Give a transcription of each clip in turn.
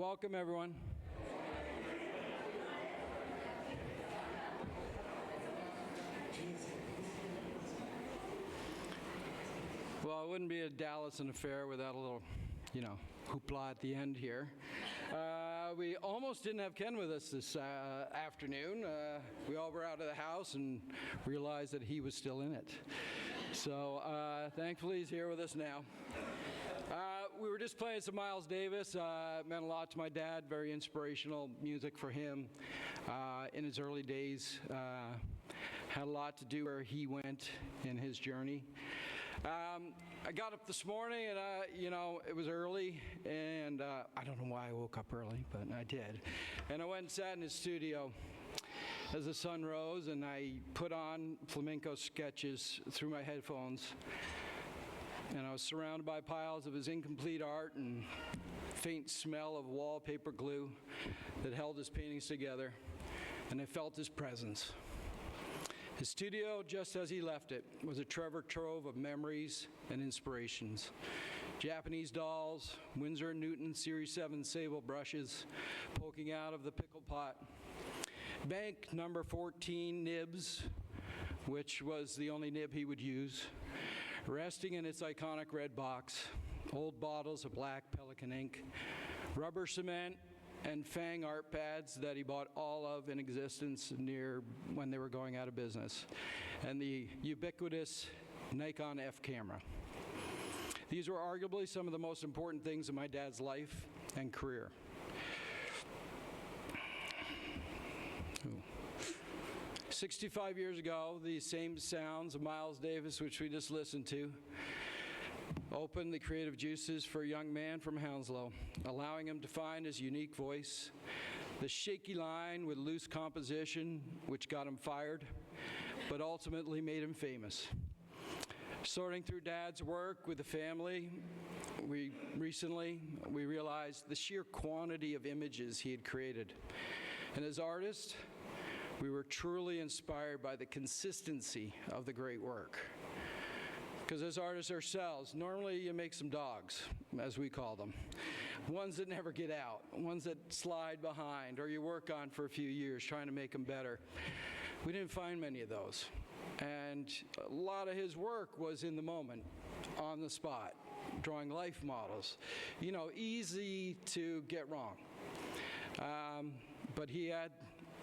welcome everyone. Well, it wouldn't be a Dallison affair without a little, hoopla at the end here. We almost didn't have Ken with us this afternoon. We all were out of the house and realized that he was still in it. So thankfully he's here with us now. We were just playing some Miles Davis. It meant a lot to my dad, very inspirational music for him in his early days. Had a lot to do where he went in his journey. I got up this morning and, it was early, and I don't know why I woke up early, but I did. And I went and sat in his studio as the sun rose, and I put on flamenco sketches through my headphones. And I was surrounded by piles of his incomplete art and faint smell of wallpaper glue that held his paintings together, and I felt his presence. His studio, just as he left it, was a treasure trove of memories and inspirations. Japanese dolls, Winsor & Newton Series 7 sable brushes poking out of the pickle pot, bank number 14 nibs, which was the only nib he would use, resting in its iconic red box, old bottles of black Pelican ink, rubber cement, and Fang art pads that he bought all of in existence near when they were going out of business, and the ubiquitous Nikon F camera. These were arguably some of the most important things in my dad's life and career. 65 years ago, these same sounds of Miles Davis, which we just listened to, opened the creative juices for a young man from Hounslow, allowing him to find his unique voice, the shaky line with loose composition, which got him fired, but ultimately made him famous. Sorting through Dad's work with the family, we realized the sheer quantity of images he had created. And as artists, we were truly inspired by the consistency of the great work. Because as artists ourselves, normally you make some dogs, as we call them. Ones that never get out, ones that slide behind, or you work on for a few years trying to make them better. We didn't find many of those. And a lot of his work was in the moment, on the spot, drawing life models. Easy to get wrong. But he had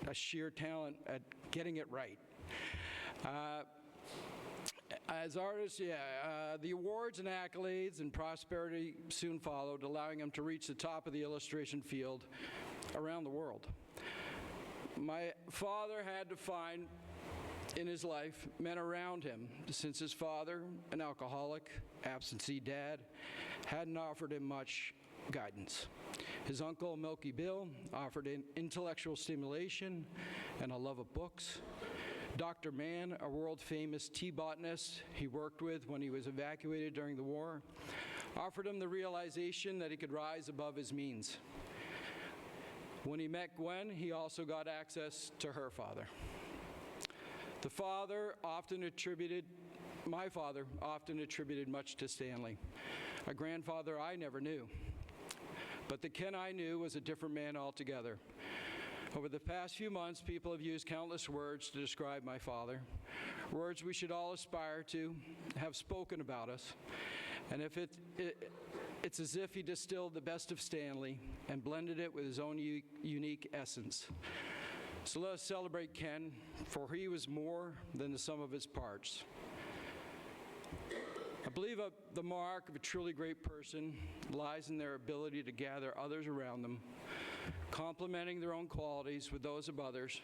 a sheer talent at getting it right. As artists, the awards and accolades and prosperity soon followed, allowing him to reach the top of the illustration field around the world. My father had to find in his life men around him, since his father, an alcoholic, absentee dad, hadn't offered him much guidance. His uncle, Milky Bill, offered intellectual stimulation and a love of books. Dr. Mann, a world-famous tea botanist he worked with when he was evacuated during the war, offered him the realization that he could rise above his means. When he met Gwen, he also got access to her father. My father often attributed much to Stanley, a grandfather I never knew. But the Ken I knew was a different man altogether. Over the past few months, people have used countless words to describe my father, words we should all aspire to have spoken about us. And it's as if he distilled the best of Stanley and blended it with his own unique essence. So let us celebrate Ken, for he was more than the sum of his parts. I believe the mark of a truly great person lies in their ability to gather others around them, complementing their own qualities with those of others.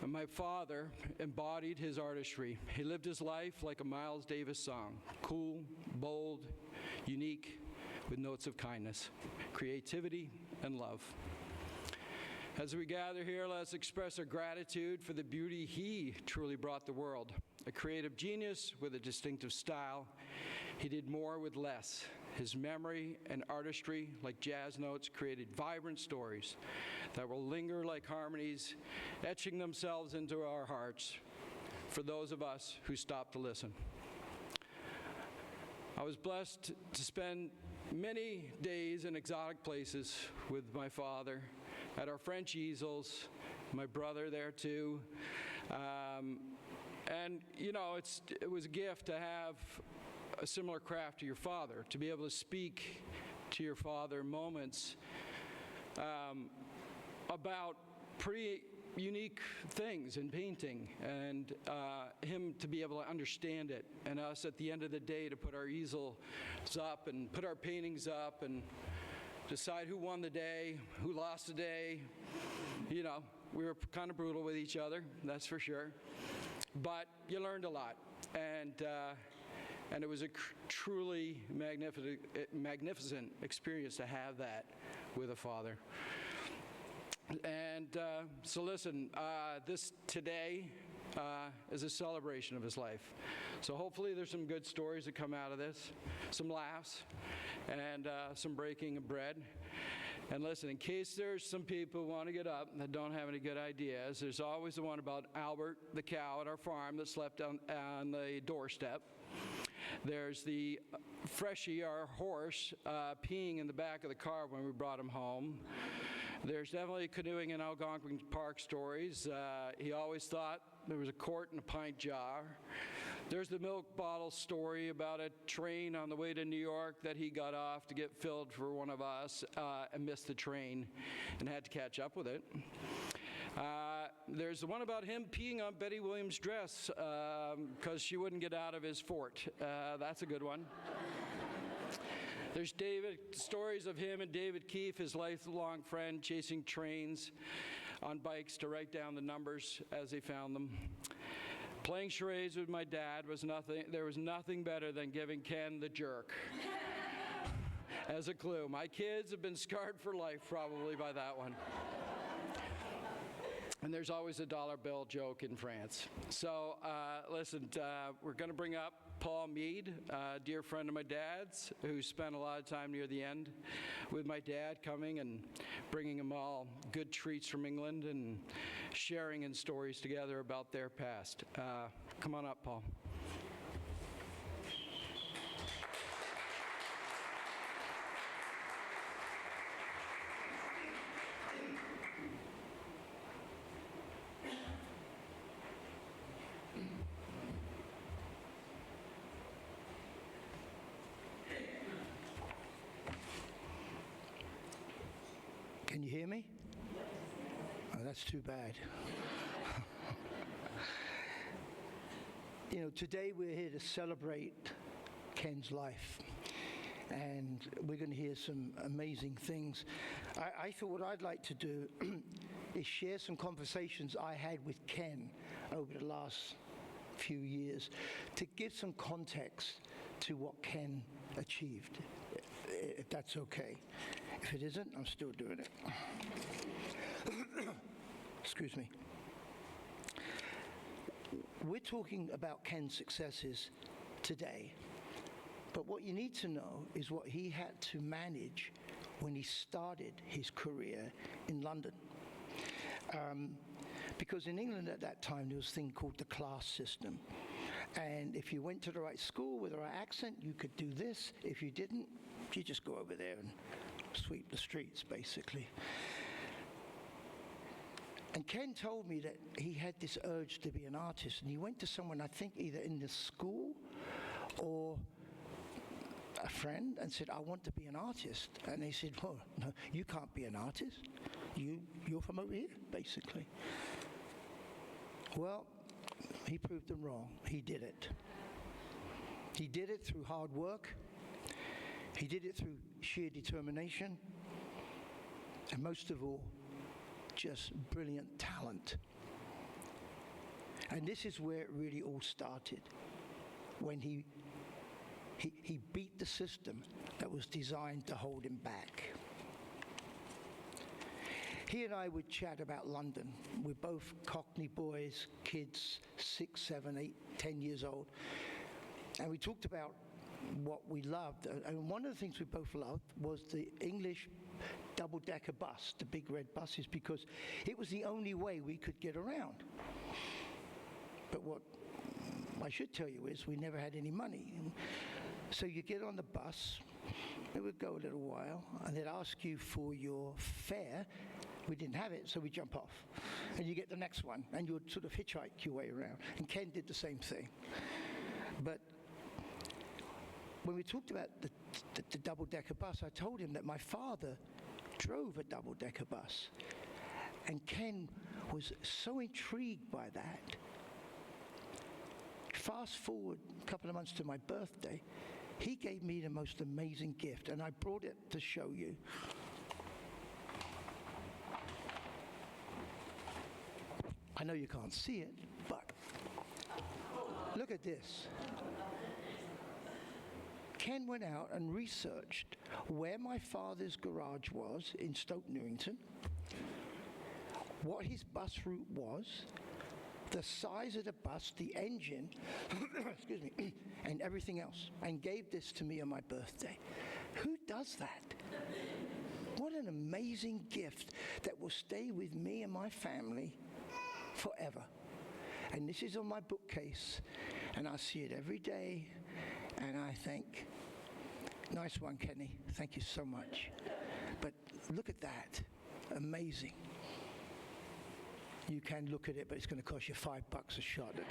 And my father embodied his artistry. He lived his life like a Miles Davis song, cool, bold, unique, with notes of kindness, creativity, and love. As we gather here, let us express our gratitude for the beauty he truly brought the world. A creative genius with a distinctive style, he did more with less. His memory and artistry, like jazz notes, created vibrant stories that will linger like harmonies, etching themselves into our hearts for those of us who stop to listen. I was blessed to spend many days in exotic places with my father, at our French easels, my brother there too. And, you know, it was a gift to have a similar craft to your father, to be able to speak to your father moments about pretty unique things in painting, and him to be able to understand it, and us at the end of the day to put our easels up and put our paintings up and decide who won the day, who lost the day. You know, we were kind of brutal with each other, that's for sure. But you learned a lot, and it was a truly magnificent experience to have that with a father. And so listen, this today is a celebration of his life. So hopefully there's some good stories that come out of this, some laughs, and some breaking of bread. And listen, in case there's some people who want to get up that don't have any good ideas, there's always the one about Albert, the cow at our farm that slept on the doorstep. There's the Freshie, our horse, peeing in the back of the car when we brought him home. There's definitely canoeing in Algonquin Park stories. He always thought there was a quart in a pint jar. There's the milk bottle story about a train on the way to New York that he got off to get filled for one of us and missed the train and had to catch up with it. There's the one about him peeing on Betty Williams' dress because she wouldn't get out of his fort. That's a good one. There's stories of him and David Keefe, his lifelong friend, chasing trains on bikes to write down the numbers as they found them. Playing charades with my dad there was nothing better than giving Ken the jerk as a clue. My kids have been scarred for life probably by that one. And there's always a dollar bill joke in France. So listen, we're going to bring up Paul Mead, a dear friend of my dad's, who spent a lot of time near the end with my dad, coming and bringing them all good treats from England and sharing in stories together about their past. Come on up, Paul. Can you hear me? Oh, that's too bad. You know, today we're here to celebrate Ken's life, and we're going to hear some amazing things. I thought what I'd like to do is share some conversations I had with Ken over the last few years to give some context to what Ken achieved, if that's okay. If it isn't, I'm still doing it. Excuse me. We're talking about Ken's successes today, but what you need to know is what he had to manage when he started his career in London. Because in England at that time, there was a thing called the class system. And if you went to the right school with the right accent, you could do this. If you didn't, you just go over there and sweep the streets, basically. And Ken told me that he had this urge to be an artist, and he went to someone, I think either in the school or a friend, and said, I want to be an artist. And they said, well, no, you can't be an artist. You're from over here, basically. Well, he proved them wrong. He did it. He did it through hard work. He did it through sheer determination, and most of all, just brilliant talent. And this is where it really all started, when he beat the system that was designed to hold him back. He and I would chat about London. We're both Cockney boys, kids, 6, 7, 8, 10 years old. And we talked about what we loved. And one of the things we both loved was the English double-decker bus, the big red buses, because it was the only way we could get around. But what I should tell you is we never had any money. So you get on the bus, it would go a little while, and they'd ask you for your fare. We didn't have it, so we jump off. And you get the next one, and you would sort of hitchhike your way around. And Ken did the same thing. But when we talked about the double-decker bus, I told him that my father drove a double-decker bus. And Ken was so intrigued by that. Fast forward a couple of months to my birthday, he gave me the most amazing gift, and I brought it to show you. I know you can't see it, but look at this. Ken went out and researched where my father's garage was in Stoke Newington, what his bus route was, the size of the bus, the engine, excuse me, and everything else, and gave this to me on my birthday. Who does that? What an amazing gift that will stay with me and my family forever. And this is on my bookcase, and I see it every day, and I think, nice one, Kenny. Thank you so much. But look at that. Amazing. You can look at it, but it's going to cost you $5 a shot at the end.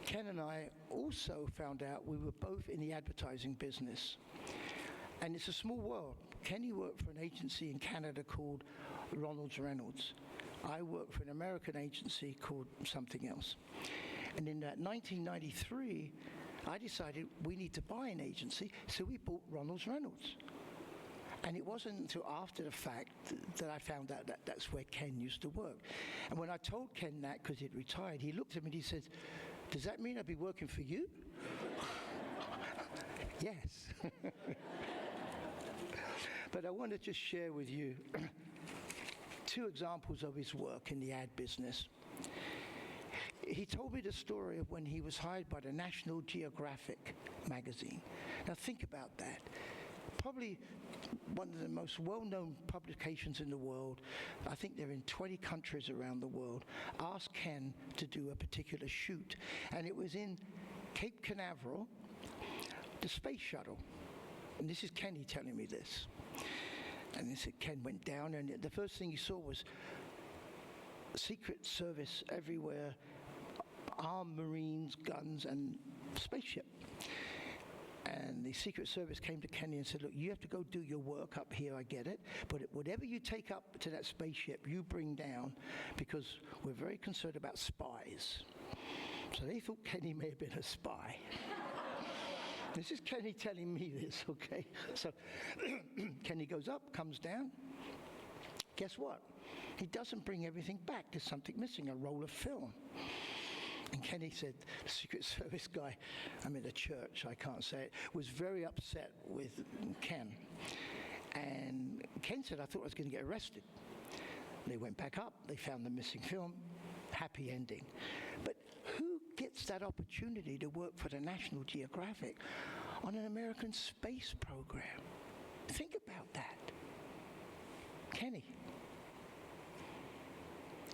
Ken and I also found out we were both in the advertising business. And it's a small world. Kenny worked for an agency in Canada called Ronald Reynolds. I worked for an American agency called something else. And in 1993, I decided we need to buy an agency, so we bought Ronald Reynolds. And it wasn't until after the fact that I found out that that's where Ken used to work. And when I told Ken that, because he'd retired, he looked at me and he said, "Does that mean I'll be working for you?" Yes. But I want to just share with you two examples of his work in the ad business. He told me the story of when he was hired by the National Geographic magazine. Now think about that. Probably one of the most well-known publications in the world. I think they're in 20 countries around the world. Asked Ken to do a particular shoot. And it was in Cape Canaveral, the space shuttle. And this is Kenny telling me this. And he said Ken went down, and the first thing he saw was Secret Service everywhere, armed Marines, guns, and spaceship. And the Secret Service came to Kenny and said, "Look, you have to go do your work up here, I get it, but whatever you take up to that spaceship, you bring down, because we're very concerned about spies." So they thought Kenny may have been a spy. This is Kenny telling me this, okay? So Kenny goes up, comes down. Guess what? He doesn't bring everything back. There's something missing, a roll of film. And Kenny said, the Secret Service guy, I'm in a church, I can't say it, was very upset with Ken. And Ken said, "I thought I was going to get arrested." They went back up, they found the missing film, happy ending. But who gets that opportunity to work for the National Geographic on an American space program? Think about that. Kenny.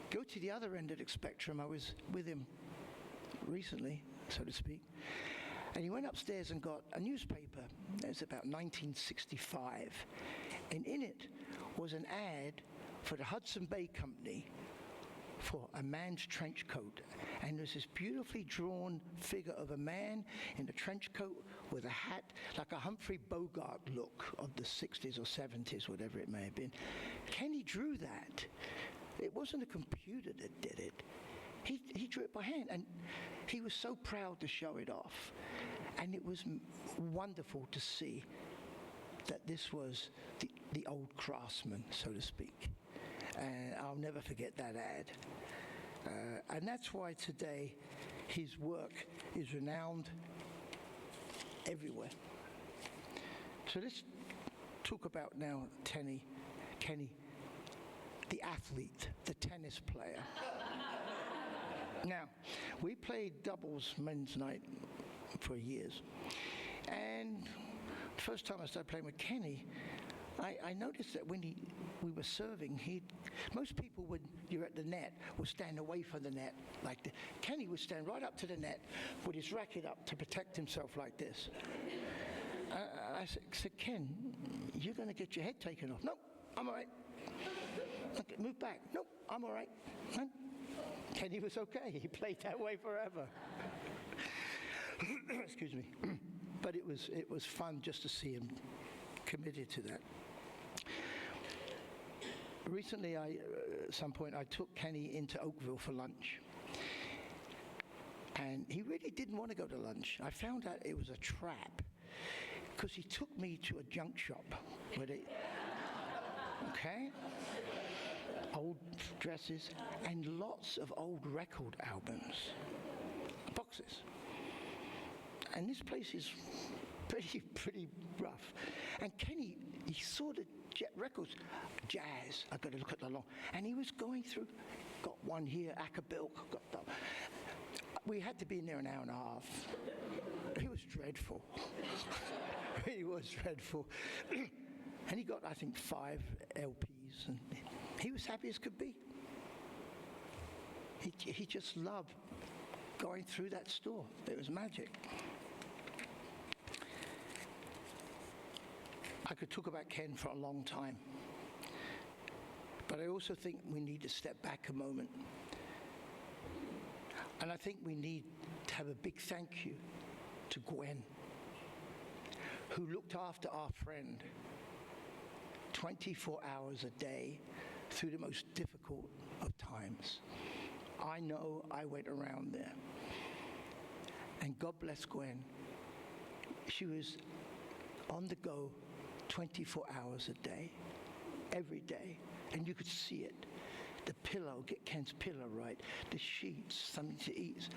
Go to the other end of the spectrum. I was with him recently, so to speak, and he went upstairs and got a newspaper. It was about 1965, and in it was an ad for the Hudson Bay Company for a man's trench coat. And there's this beautifully drawn figure of a man in a trench coat with a hat, like a Humphrey Bogart look of the 60s or 70s, whatever it may have been. Kenny drew that. It wasn't a computer that did it. He drew it by hand, and he was so proud to show it off. And it was wonderful to see that this was the old craftsman, so to speak. And I'll never forget that ad. And that's why today his work is renowned everywhere. So let's talk about now Kenny, the athlete, the tennis player. Now, we played doubles men's night for years. And the first time I started playing with Kenny I noticed that when we were serving, most people, when you're at the net, will stand away from the net. Kenny would stand right up to the net with his racket up to protect himself like this. I said, Ken, you're going to get your head taken off. Nope, I'm all right. Okay, move back. Nope, I'm all right. And Kenny was okay. He played that way forever. Excuse me. But it was fun just to see him committed to that. Recently, at some point, I took Kenny into Oakville for lunch. And he really didn't want to go to lunch. I found out it was a trap because he took me to a junk shop where they, okay, old dresses and lots of old record albums, boxes. And this place is pretty rough. And Kenny, he saw the records, jazz. I got to look at the long. And he was going through, got one here, Acapulco. We had to be in there an hour and a half. It was dreadful. Really was dreadful. And he got, I think, 5 LPs, and he was happy as could be. He just loved going through that store. It was magic. I could talk about Ken for a long time, but I also think we need to step back a moment. And I think we need to have a big thank you to Gwen, who looked after our friend 24 hours a day through the most difficult of times. I know I went around there. And God bless Gwen. She was on the go 24 hours a day, every day, and you could see it. The pillow, get Ken's pillow right, the sheets, something to eat,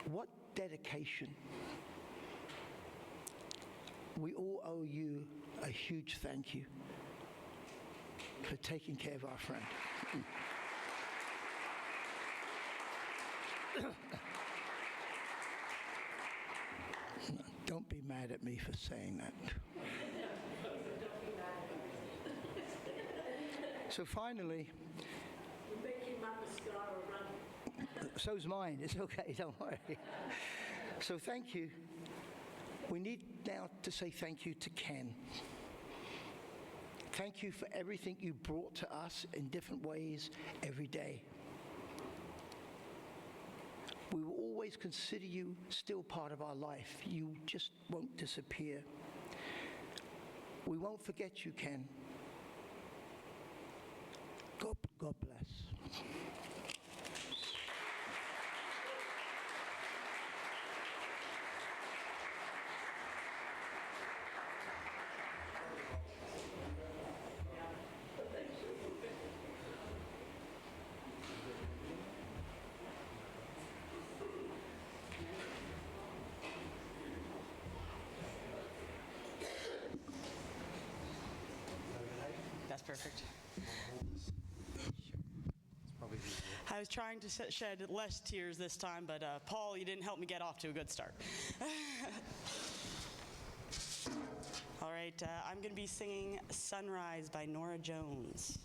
What dedication. We all owe you a huge thank you for taking care of our friend. Don't be mad at me for saying that. So finally, you're making my mascara run. So's mine. It's okay. Don't worry. So thank you. We need now to say thank you to Ken. Thank you for everything you brought to us in different ways every day. We will always consider you still part of our life. You just won't disappear. We won't forget you, Ken. God bless. That's perfect. I was trying to shed less tears this time, but Paul, you didn't help me get off to a good start. All right, I'm going to be singing Sunrise by Norah Jones.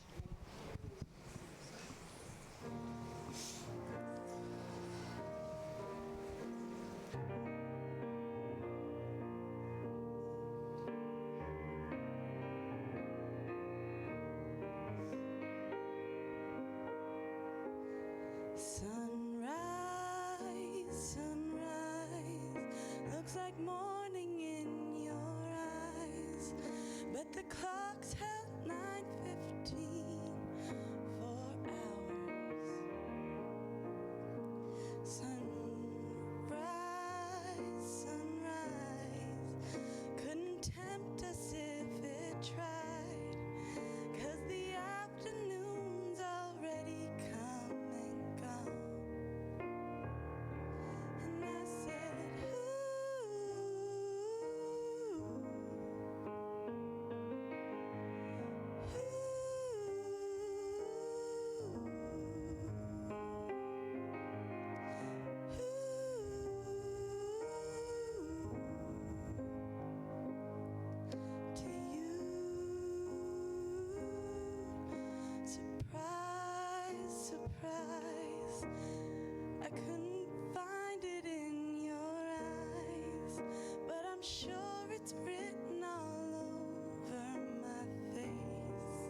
Like morning in your eyes, but the clock's held 9:15 for hours. Sunrise, sunrise, couldn't tempt us if it tried, 'cause the afternoon's already come and gone. And I said, ooh, surprise. I couldn't find it in your eyes, but I'm sure it's written all over my face.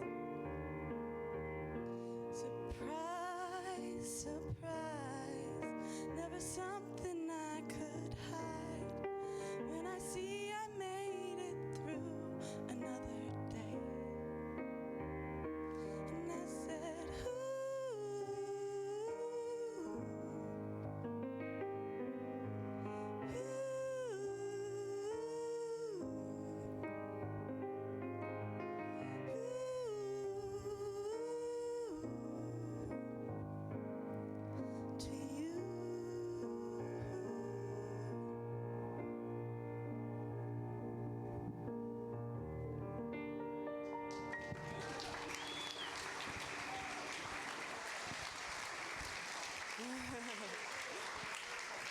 Surprise, surprise, never something I could hide. When I see I made it through another day, and I said, to you.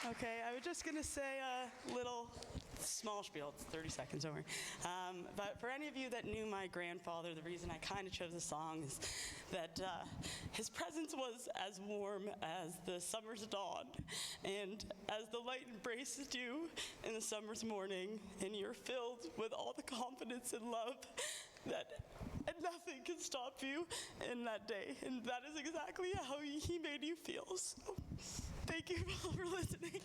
Okay, I was just going to say a little small spiel. It's 30 seconds over. But for any of you that knew my grandfather, the reason I kind of chose the song is that his presence was as warm as the summer's dawn. And as the light embraces you in the summer's morning, and you're filled with all the confidence and love that nothing can stop you in that day. And that is exactly how he made you feel. So thank you all for listening.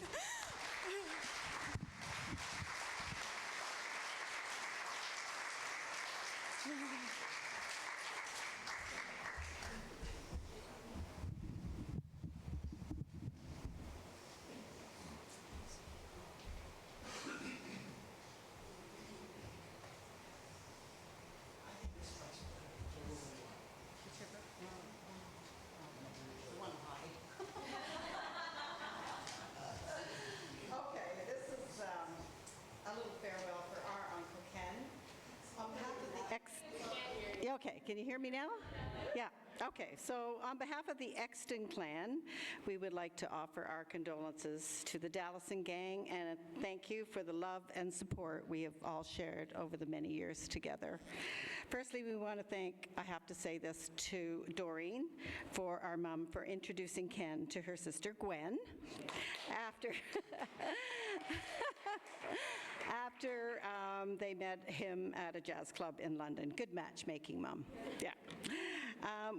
Okay, this is a little farewell for our Uncle Ken. On behalf of the Yeah, okay, can you hear me now? Yeah, okay. So on behalf of the Exton clan, we would like to offer our condolences to the Dallison gang and a thank you for the love and support we have all shared over the many years together. Firstly, we want to thank, I have to say this, to Doreen, for our mom, for introducing Ken to her sister Gwen after they met him at a jazz club in London. Good matchmaking, Mom. Yeah.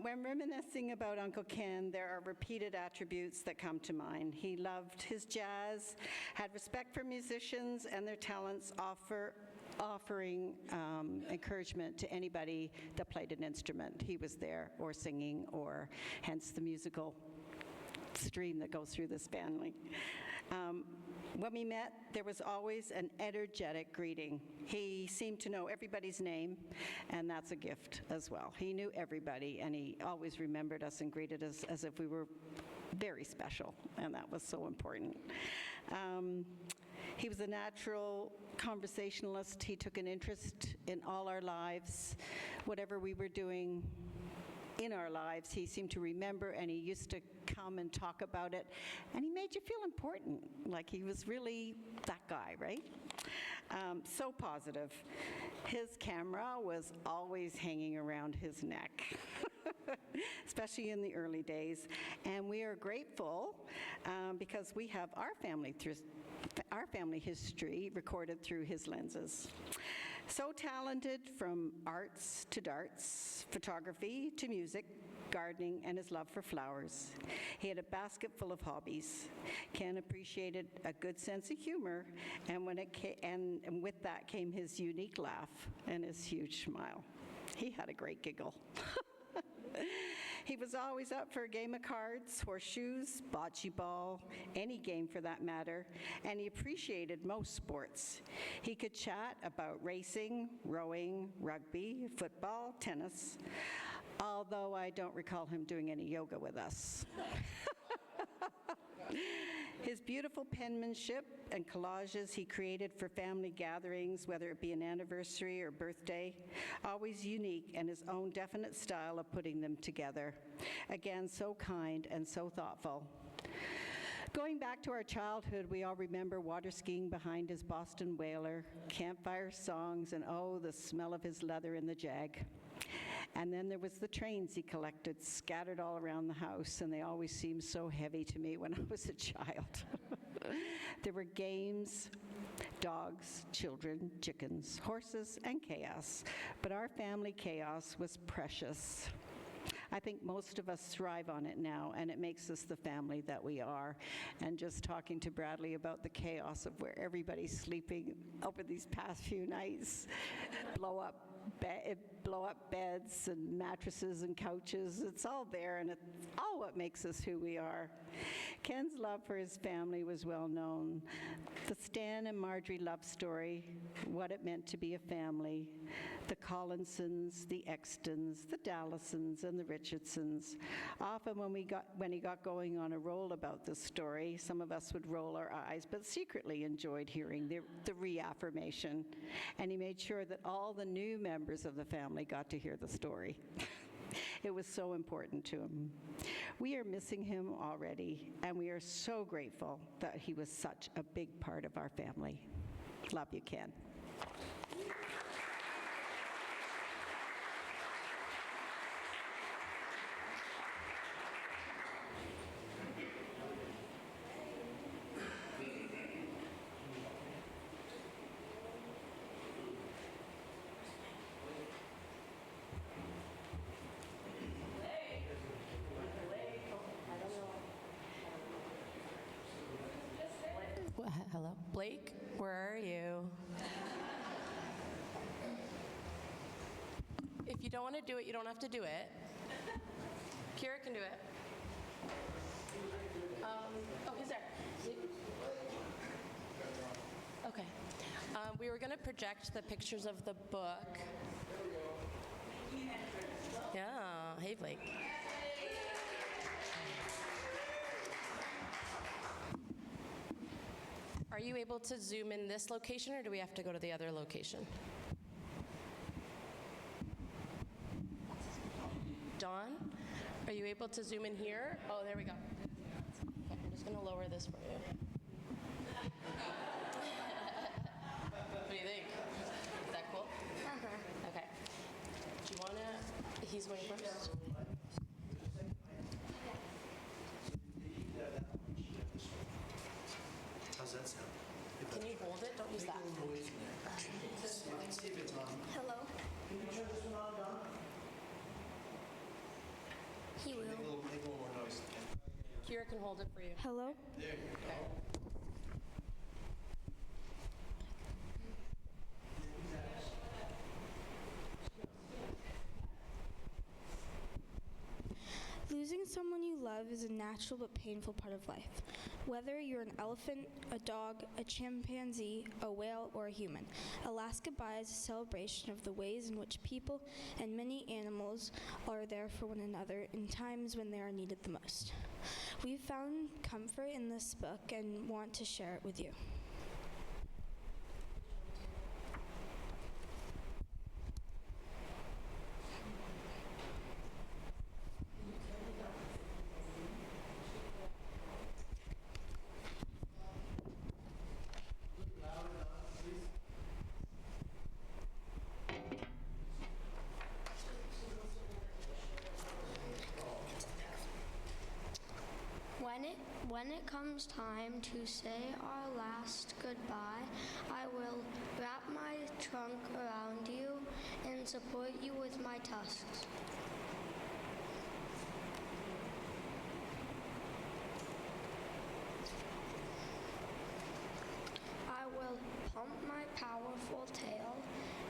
When reminiscing about Uncle Ken, there are repeated attributes that come to mind. He loved his jazz, had respect for musicians and their talents, offering encouragement to anybody that played an instrument. He was there, or singing, or hence the musical stream that goes through this family. When we met, there was always an energetic greeting. He seemed to know everybody's name, and that's a gift as well. He knew everybody, and he always remembered us and greeted us as if we were very special, and that was so important. He was a natural conversationalist. He took an interest in all our lives, whatever we were doing in our lives. He seemed to remember, and he used to come and talk about it, and he made you feel important, like he was really that guy, right? So positive. His camera was always hanging around his neck, especially in the early days, and we are grateful because we have our family history recorded through his lenses. So talented, from arts to darts, photography to music, gardening, and his love for flowers. He had a basket full of hobbies. Ken appreciated a good sense of humor, and with that came his unique laugh and his huge smile. He had a great giggle. He was always up for a game of cards, horseshoes, bocce ball, any game for that matter, and he appreciated most sports. He could chat about racing, rowing, rugby, football, tennis, although I don't recall him doing any yoga with us. His beautiful penmanship and collages he created for family gatherings, whether it be an anniversary or birthday, always unique and his own definite style of putting them together. Again, so kind and so thoughtful. Going back to our childhood, we all remember water skiing behind his Boston Whaler, campfire songs, and oh, the smell of his leather in the Jag. And then there was the trains he collected scattered all around the house, and they always seemed so heavy to me when I was a child. There were games, dogs, children, chickens, horses, and chaos. But our family chaos was precious. I think most of us thrive on it now, and it makes us the family that we are. And just talking to Bradley about the chaos of where everybody's sleeping over these past few nights, blow up beds and mattresses and couches. It's all there, and it's all what makes us who we are. Ken's love for his family was well known. The Stan and Marjorie love story, what it meant to be a family, the Collinsons, the Extons, the Dallisons, and the Richardsons. Often when he got going on a roll about this story, some of us would roll our eyes, but secretly enjoyed hearing the reaffirmation. And he made sure that all the new members of the family got to hear the story. It was so important to him. We are missing him already, and we are so grateful that he was such a big part of our family. Love you, Ken. Hello? Blake, where are you? If you don't want to do it, you don't have to do it. Kira can do it. Oh, he's there. Okay. We were going to project the pictures of the book. Yeah. Hey, Blake. Are you able to zoom in this location, or do we have to go to the other location? Dawn, are you able to zoom in here? Oh, there we go. Okay, I'm just going to lower this for you. What do you think? Is that cool? Uh-huh. Okay. Do you want to? He's going first. How's that sound? Can you hold it? Don't use that. See if it's on. Hello. Can you turn this one on, Don? He will. Make a little more noise. Kira can hold it for you. Hello. There you go. Losing someone you love is a natural but painful part of life. Whether you're an elephant, a dog, a chimpanzee, a whale, or a human, Alaska Goodbye is a celebration of the ways in which people and many animals are there for one another in times when they are needed the most. We've found comfort in this book and want to share it with you. When it comes time to say our last goodbye, I will wrap my trunk around you and support you with my tusks. I will pump my powerful tail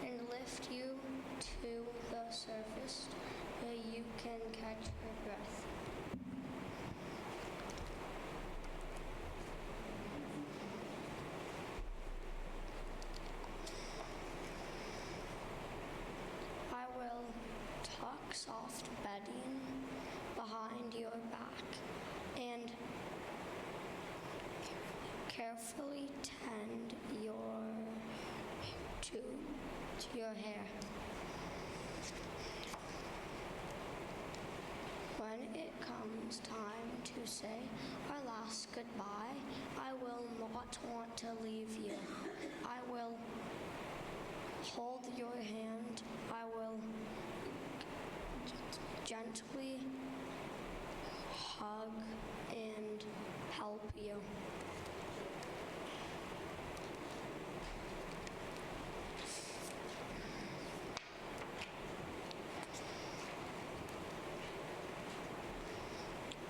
and lift you to the surface where you can catch your breath. I will tuck soft bedding behind your back and carefully tend to your hair. When it comes time to say our last goodbye, I will not want to leave you. I will hold your hand. I will gently hug and help you.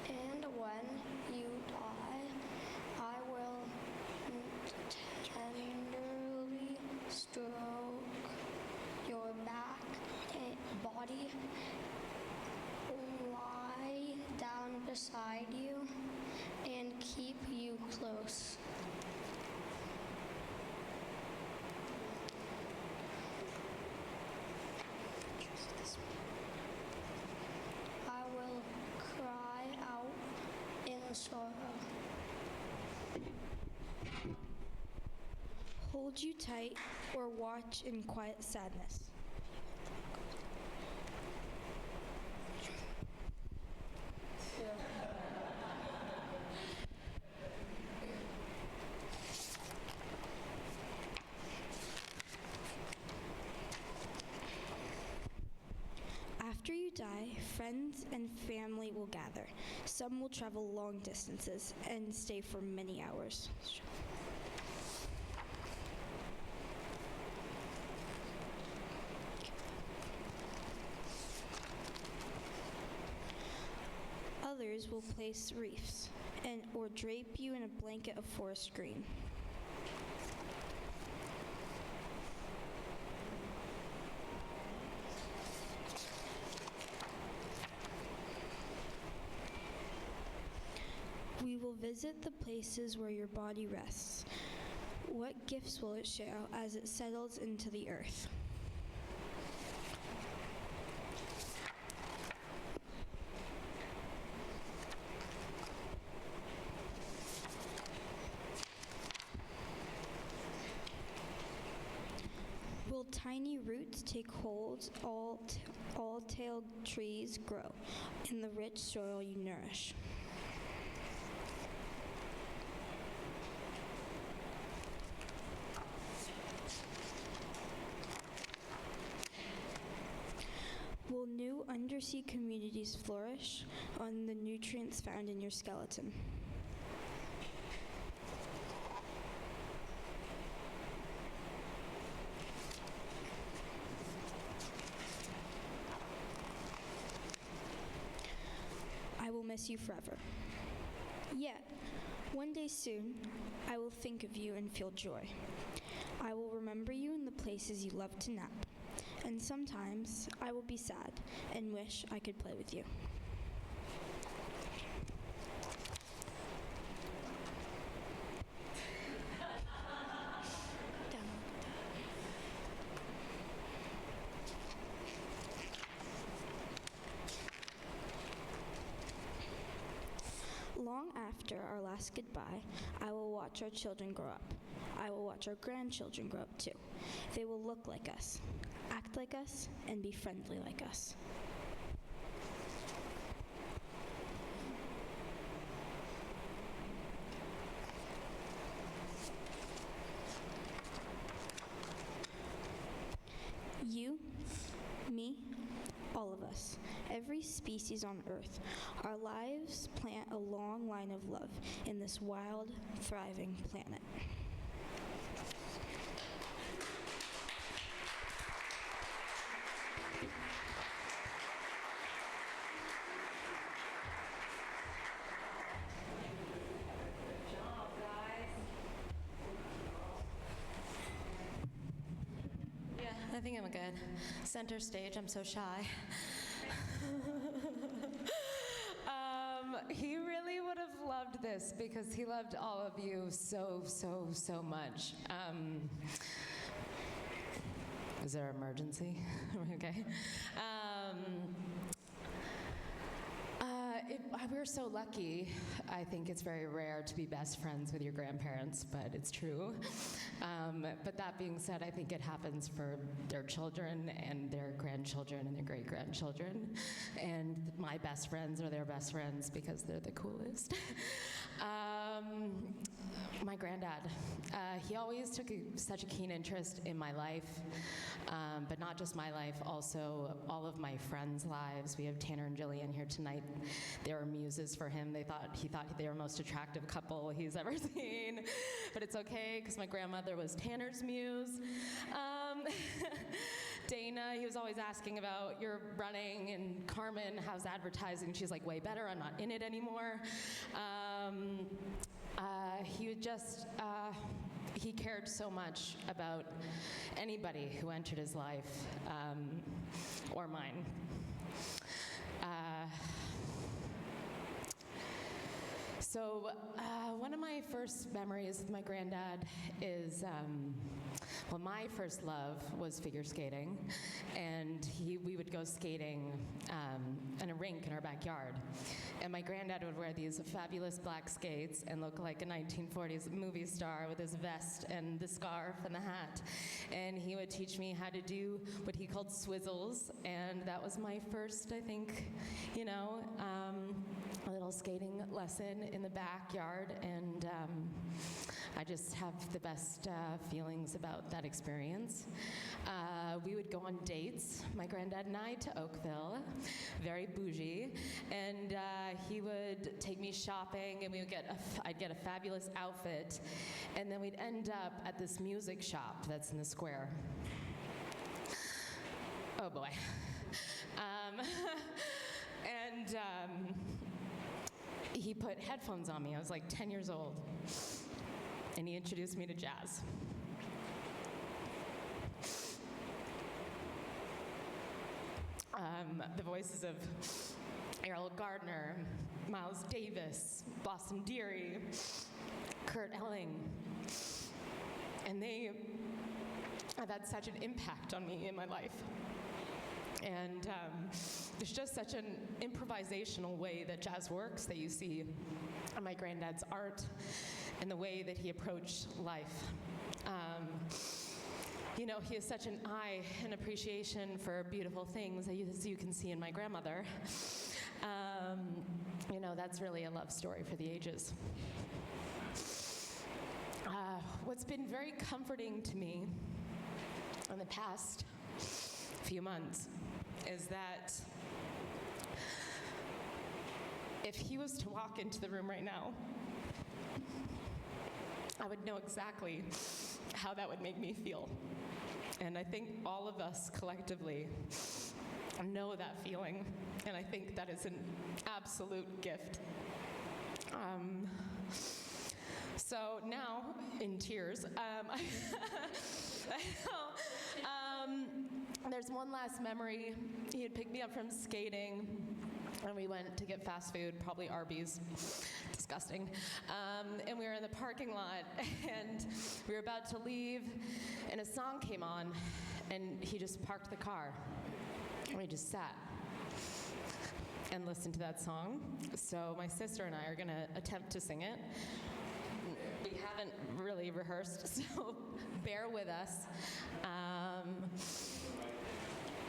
And when you die, I will tenderly stroke your back and body, lie down beside you, and keep you close. I will cry out in sorrow. Hold you tight or watch in quiet sadness. After you die, friends and family will gather. Some will travel long distances and stay for many hours. Others will place wreaths or drape you in a blanket of forest green. We will visit the places where your body rests. What gifts will it share as it settles into the earth? Will tiny roots take hold, all-tailed trees grow in the rich soil you nourish? Will new undersea communities flourish on the nutrients found in your skeleton? I will miss you forever. Yet, one day soon, I will think of you and feel joy. I will remember you in the places you love to nap. And sometimes I will be sad and wish I could play with you. Long after our last goodbye, I will watch our children grow up. I will watch our grandchildren grow up too. They will look like us, act like us, and be friendly like us. You, me, all of us, every species on Earth, our lives plant a long line of love in this wild, thriving planet. Yeah, I think I'm good. Center stage, I'm so shy. He really would have loved this because he loved all of you so, so, so much. Is there an emergency? Okay. we're so lucky. I think it's very rare to be best friends with your grandparents, but it's true. But that being said, I think it happens for their children and their grandchildren and their great-grandchildren. And my best friends are their best friends because they're the coolest. My granddad, he always took such a keen interest in my life, but not just my life, also all of my friends' lives. We have Tanner and Jillian here tonight. They were muses for him. He thought they were the most attractive couple he's ever seen, but it's okay because my grandmother was Tanner's muse. Dana, he was always asking about your running, and Carmen, how's advertising? She's like, way better, I'm not in it anymore. He would just, he cared so much about anybody who entered his life, or mine. So one of my first memories with my granddad is, well, my first love was figure skating, and we would go skating in a rink in our backyard. And my granddad would wear these fabulous black skates and look like a 1940s movie star with his vest and the scarf and the hat. And he would teach me how to do what he called swizzles, and that was my first, I think, a little skating lesson in the backyard, and I just have the best feelings about that experience. We would go on dates, my granddad and I, to Oakville, very bougie, and he would take me shopping, and I'd get a fabulous outfit, and then we'd end up at this music shop that's in the square. Oh boy. And he put headphones on me. I was like 10 years old, and he introduced me to jazz. The voices of Errol Gardner, Miles Davis, Boston Deary, Kurt Elling, and they have had such an impact on me in my life. And there's just such an improvisational way that jazz works that you see in my granddad's art and the way that he approached life. He has such an eye and appreciation for beautiful things, as you can see in my grandmother. That's really a love story for the ages. What's been very comforting to me in the past few months is that if he was to walk into the room right now, I would know exactly how that would make me feel. And I think all of us collectively know that feeling, and I think that is an absolute gift. So now, in tears, there's one last memory. He had picked me up from skating, and we went to get fast food, probably Arby's. Disgusting. And we were in the parking lot, and we were about to leave, and a song came on, and he just parked the car, and we just sat and listened to that song. So my sister and I are going to attempt to sing it. We haven't really rehearsed, so bear with us.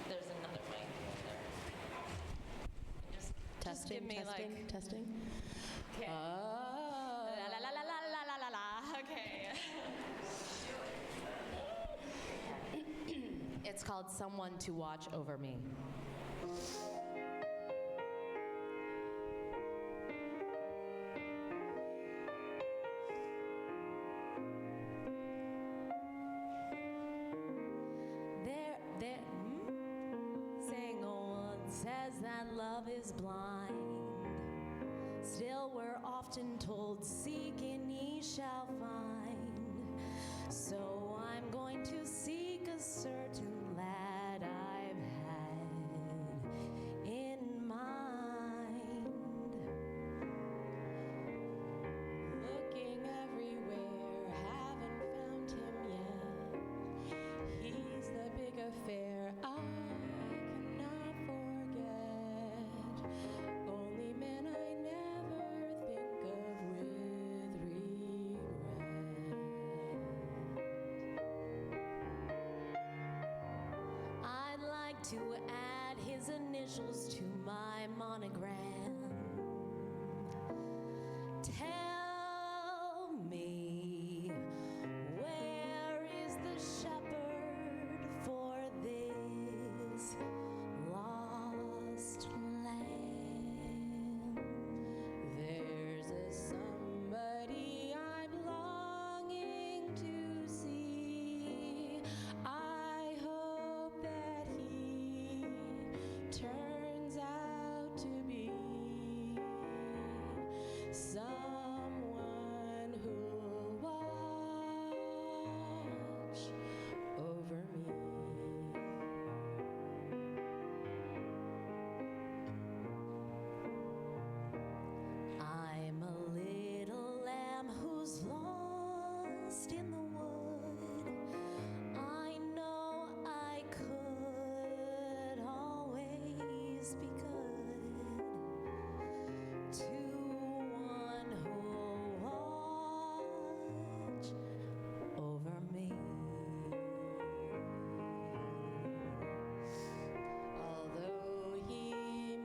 There's another mic there. Just give me testing. Okay. Oh. La la la la la la la la. Okay. It's called Someone to Watch Over Me. Saying one says that love is blind. Still we're often told, seek and ye shall find. So I'm going to seek a certain lad I've had in mind. Looking everywhere, haven't found him yet. He's the big affair I cannot forget. Only men initials to my monogram. Tell me, where is the shepherd for this lost lamb? There's a somebody I'm longing to see. I hope that he turns out to be someone who'll watch over me. I'm a little lamb who's lost in the wood. I know I could always be good to one who'll watch over me. Although he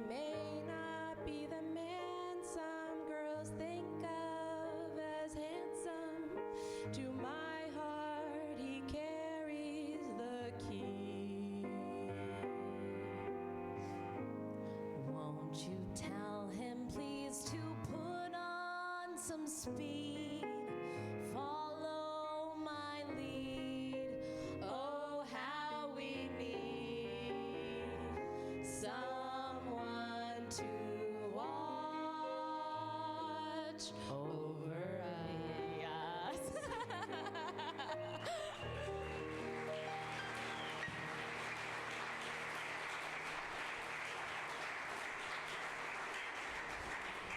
may not be the man some girls think of as handsome, to my heart he carries the key. Won't you tell him please to put on some speed? Follow my lead. Oh, how we need someone to watch over us.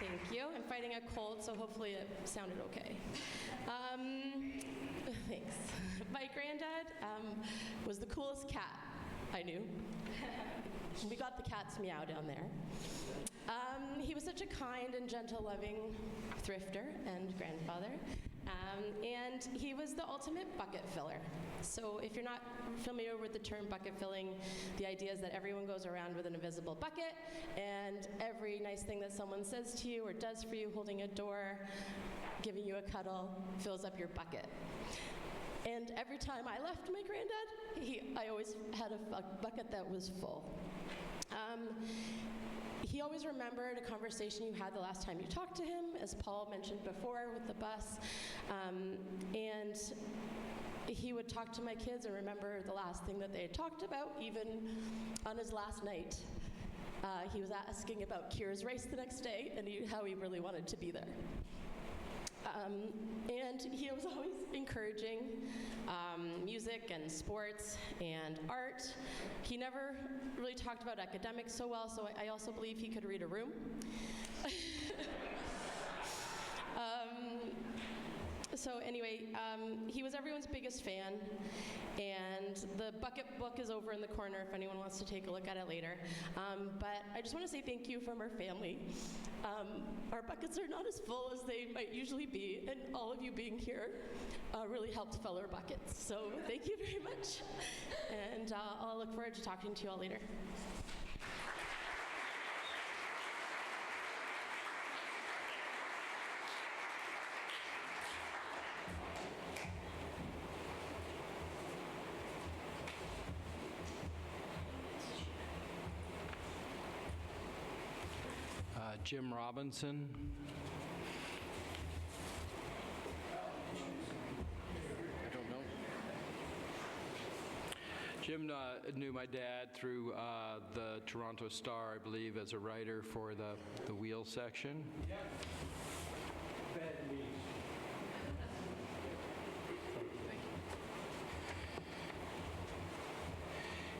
Thank you. I'm fighting a cold, so hopefully it sounded okay. Thanks. My granddad was the coolest cat I knew. We got the cat's meow down there. He was such a kind and gentle, loving thrifter and grandfather. And he was the ultimate bucket filler. So if you're not familiar with the term bucket filling, the idea is that everyone goes around with an invisible bucket, and every nice thing that someone says to you or does for you, holding a door, giving you a cuddle, fills up your bucket. And every time I left my granddad, I always had a bucket that was full. He always remembered a conversation you had the last time you talked to him, as Paul mentioned before with the bus. And he would talk to my kids and remember the last thing that they had talked about, even on his last night. He was asking about Kira's race the next day and how he really wanted to be there. And he was always encouraging music and sports and art. He never really talked about academics so well, so I also believe he could read a room. So anyway, he was everyone's biggest fan, and the bucket book is over in the corner if anyone wants to take a look at it later. But I just want to say thank you from our family. Our buckets are not as full as they might usually be, and all of you being here really helped fill our buckets. So thank you very much, and I'll look forward to talking to you all later. Jim Robinson. I don't know. Jim knew my dad through the Toronto Star, I believe, as a writer for the wheel section. Yeah. Bad news.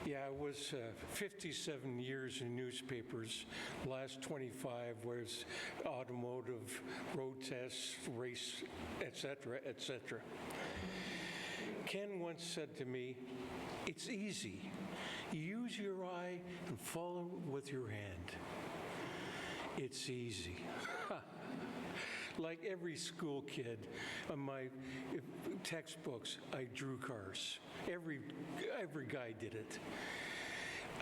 Yeah, I was 57 years in newspapers. Last 25 was automotive, road tests, race, etc., etc. Ken once said to me, "It's easy. Use your eye and follow with your hand." It's easy. Like every school kid, on my textbooks, I drew cars. Every guy did it.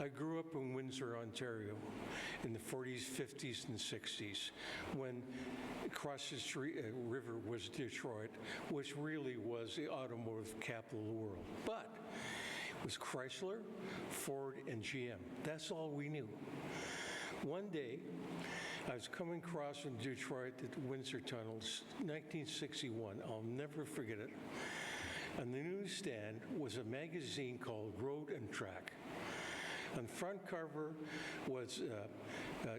I grew up in Windsor, Ontario in the 40s, 50s, and 60s when across the street, river was Detroit, which really was the automotive capital of the world. But it was Chrysler, Ford, and GM. That's all we knew. One day, I was coming across from Detroit at the Windsor Tunnels, 1961. I'll never forget it. On the newsstand was a magazine called Road and Track. On the front cover was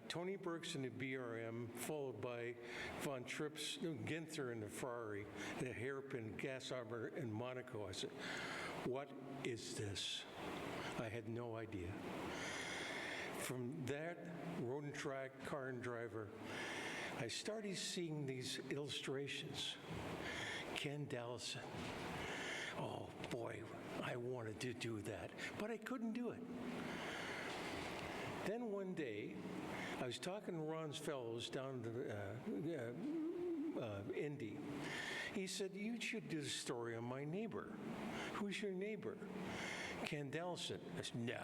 Tony Burks in the BRM, followed by Von Tripp's Ginther in the Ferrari, the hairpin gas armor in Monaco. I said, what is this? I had no idea. From that Road and Track, Car and Driver, I started seeing these illustrations. Ken Dallison. Oh boy, I wanted to do that, but I couldn't do it. Then one day, I was talking to Ron's fellows down to Indy. He said, you should do a story on my neighbor. Who's your neighbor? Ken Dallison. I said, no,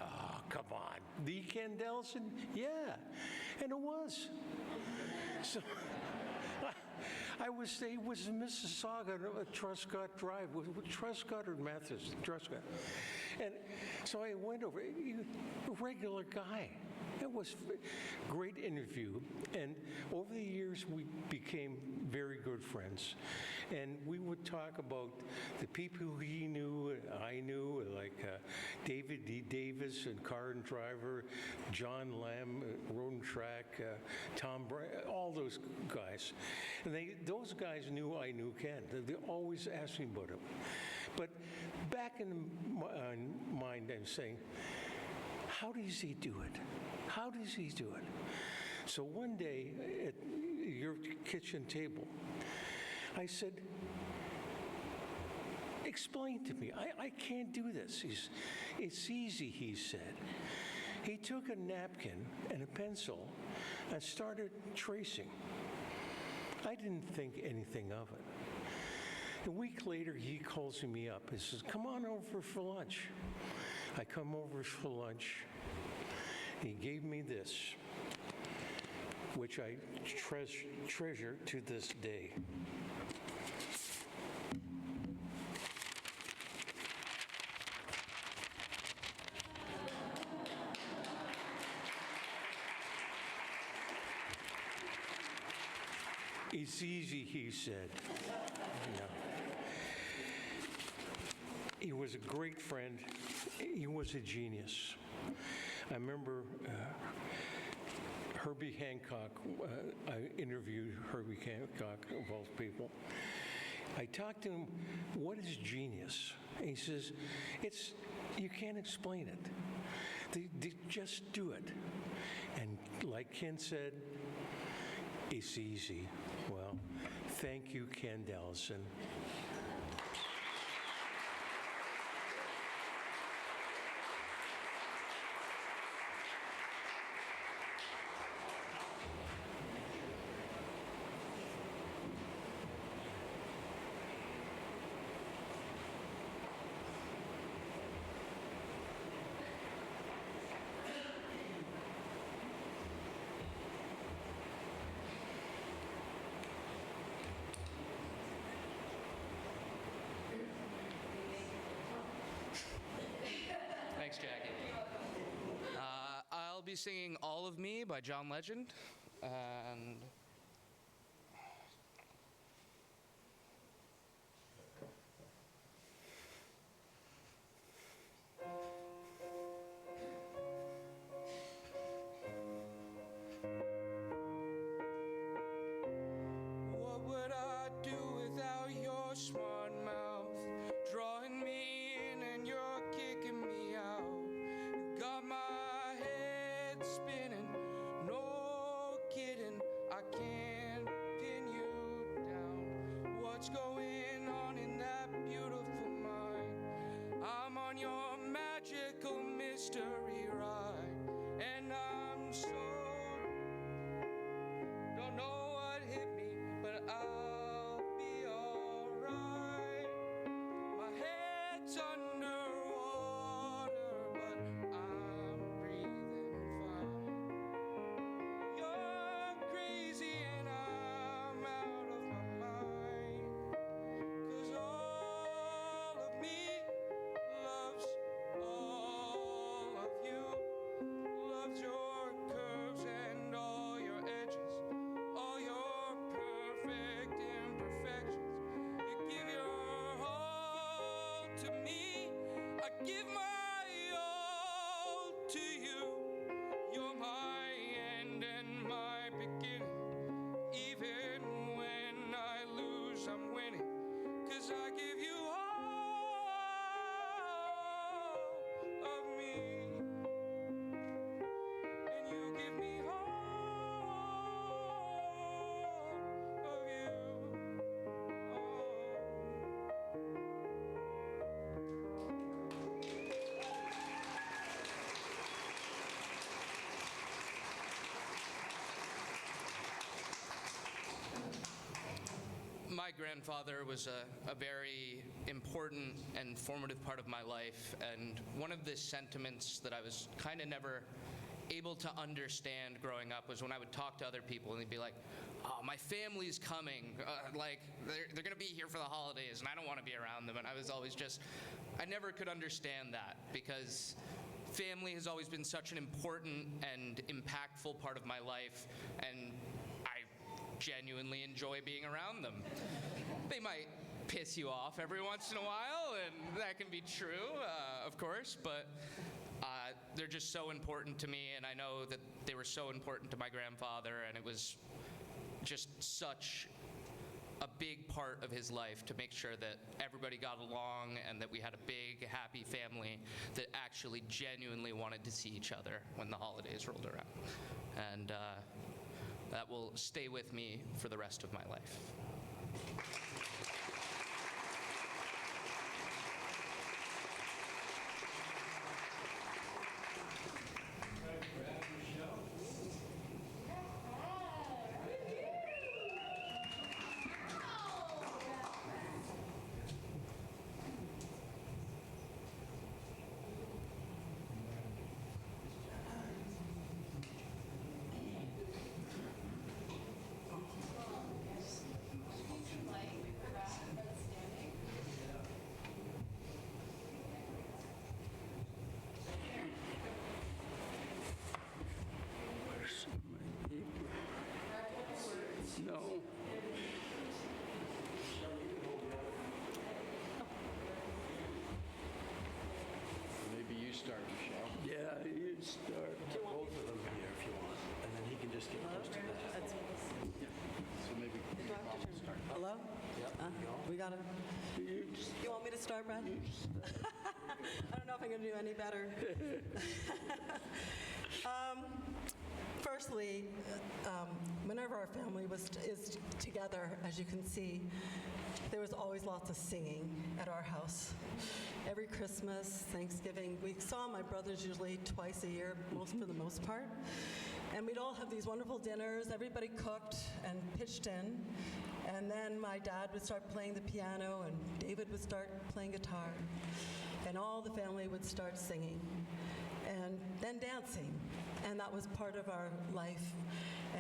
come on. The Ken Dallison? Yeah. And it was. So I would say it was Mississauga, Truscott Drive, Truscott or Mathis, Truscott. And so I went over, a regular guy. It was a great interview. And over the years, we became very good friends. And we would talk about the people he knew, I knew, like David D. Davis and Car and Driver, John Lamb, Road and Track, Tom Bryant, all those guys. And those guys knew I knew Ken. They always asked me about him. But back in my mind, I'm saying, how does he do it? How does he do it? So one day at your kitchen table, I said, explain to me. I can't do this. It's easy, he said. He took a napkin and a pencil and started tracing. I didn't think anything of it. A week later, he calls me up. He says, come on over for lunch. I come over for lunch. He gave me this, which I treasure to this day. It's easy, he said. Yeah. He was a great friend. He was a genius. I remember Herbie Hancock. I interviewed Herbie Hancock, of all people. I talked to him, what is genius? And he says, you can't explain it. They just do it. And like Ken said, it's easy. Well, thank you, Ken Dallison. Thanks, Jackie. I'll be singing All of Me by John Legend. And what would I do without your smart mouth? Drawing me in and you're kicking me out. You got my head spinning, no kidding. I can't pin you down. What's going on in that beautiful mind? I'm on your magical mystery ride, and I'm so don't know what hit me, but I'll be alright. My head's underwater, but I'm breathing. to you. You're my end and my beginning. Even when I lose, I'm winning. 'Cause I give you all of me. And you give me all of you. My grandfather was a very important and formative part of my life, and one of the sentiments that I was kind of never able to understand growing up was when I would talk to other people and they'd be like, oh, my family's coming, like they're gonna be here for the holidays and I don't want to be around them. And I was always just, I never could understand that, because family has always been such an important and impactful part of my life, and I genuinely enjoy being around them. They might piss you off every once in a while, and that can be true, of course, but they're just so important to me, and I know that they were so important to my grandfather, and it was just such a big part of his life to make sure that everybody got along and that we had a big, happy family that actually genuinely wanted to see each other when the holidays rolled around. And that will stay with me for the rest of my life. No. Maybe you start, Michelle. Yeah, you start. Get both of them here if you want, and then he can just get close to that. So maybe start. Hello? Yep, We got it. You want me to start, Brad? I don't know if I'm going to do any better. Firstly, whenever our family is together, as you can see, there was always lots of singing at our house. Every Christmas, Thanksgiving, we saw my brothers usually twice a year, for the most part. And we'd all have these wonderful dinners. Everybody cooked and pitched in. And then my dad would start playing the piano, and David would start playing guitar. And all the family would start singing. And then dancing. And that was part of our life.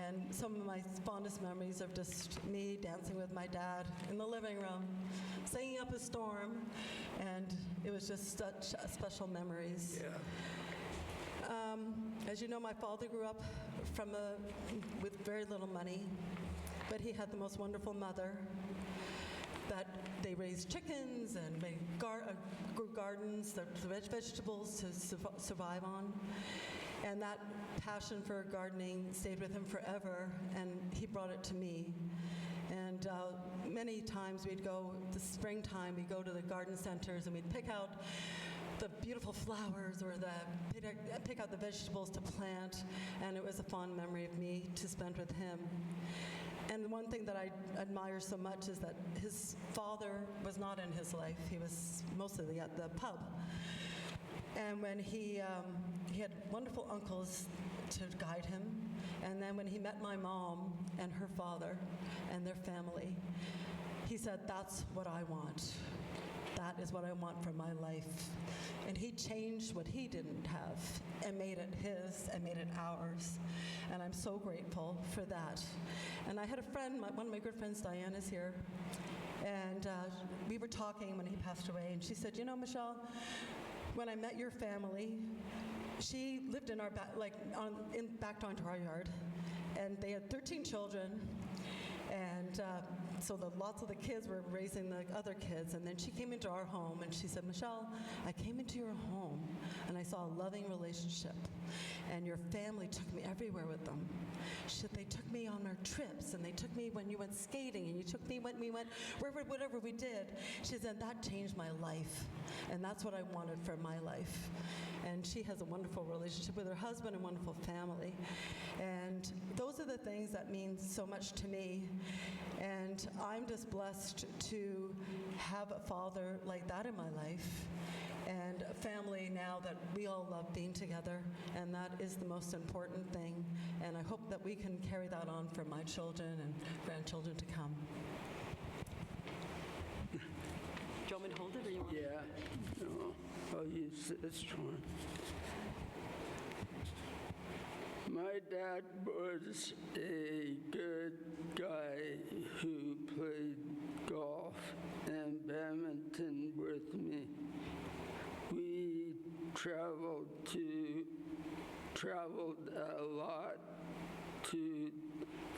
And some of my fondest memories of just me dancing with my dad in the living room, singing up a storm. And it was just such special memories. Yeah. As you know, my father grew up with very little money, but he had the most wonderful mother that they raised chickens and grew gardens, the vegetables to survive on. And that passion for gardening stayed with him forever, and he brought it to me. And many times we'd go, the springtime, we'd go to the garden centers and we'd pick out the beautiful flowers or pick out the vegetables to plant, and it was a fond memory of me to spend with him. And the one thing that I admire so much is that his father was not in his life. He was mostly at the pub. And when he had wonderful uncles to guide him, and then when he met my mom and her father and their family, he said, that's what I want. That is what I want for my life. And he changed what he didn't have and made it his and made it ours. And I'm so grateful for that. And I had a friend, one of my good friends, Diane, is here. And we were talking when he passed away. And she said, you know, Michelle, when I met your family, she lived in our backed onto our yard. And they had 13 children. And so lots of the kids were raising the other kids. And then she came into our home and she said, Michelle, I came into your home and I saw a loving relationship. And your family took me everywhere with them. She said, they took me on our trips and they took me when you went skating and you took me when we went wherever, whatever we did. She said, that changed my life. And that's what I wanted for my life. And she has a wonderful relationship with her husband and wonderful family. And those are the things that mean so much to me. And I'm just blessed to have a father like that in my life and a family now that we all love being together. And that is the most important thing. And I hope that we can carry that on for my children and grandchildren to come. Do you want me to hold it or you want Yeah, no, I'll use this one. My dad was a good guy who played golf and badminton with me. We traveled a lot to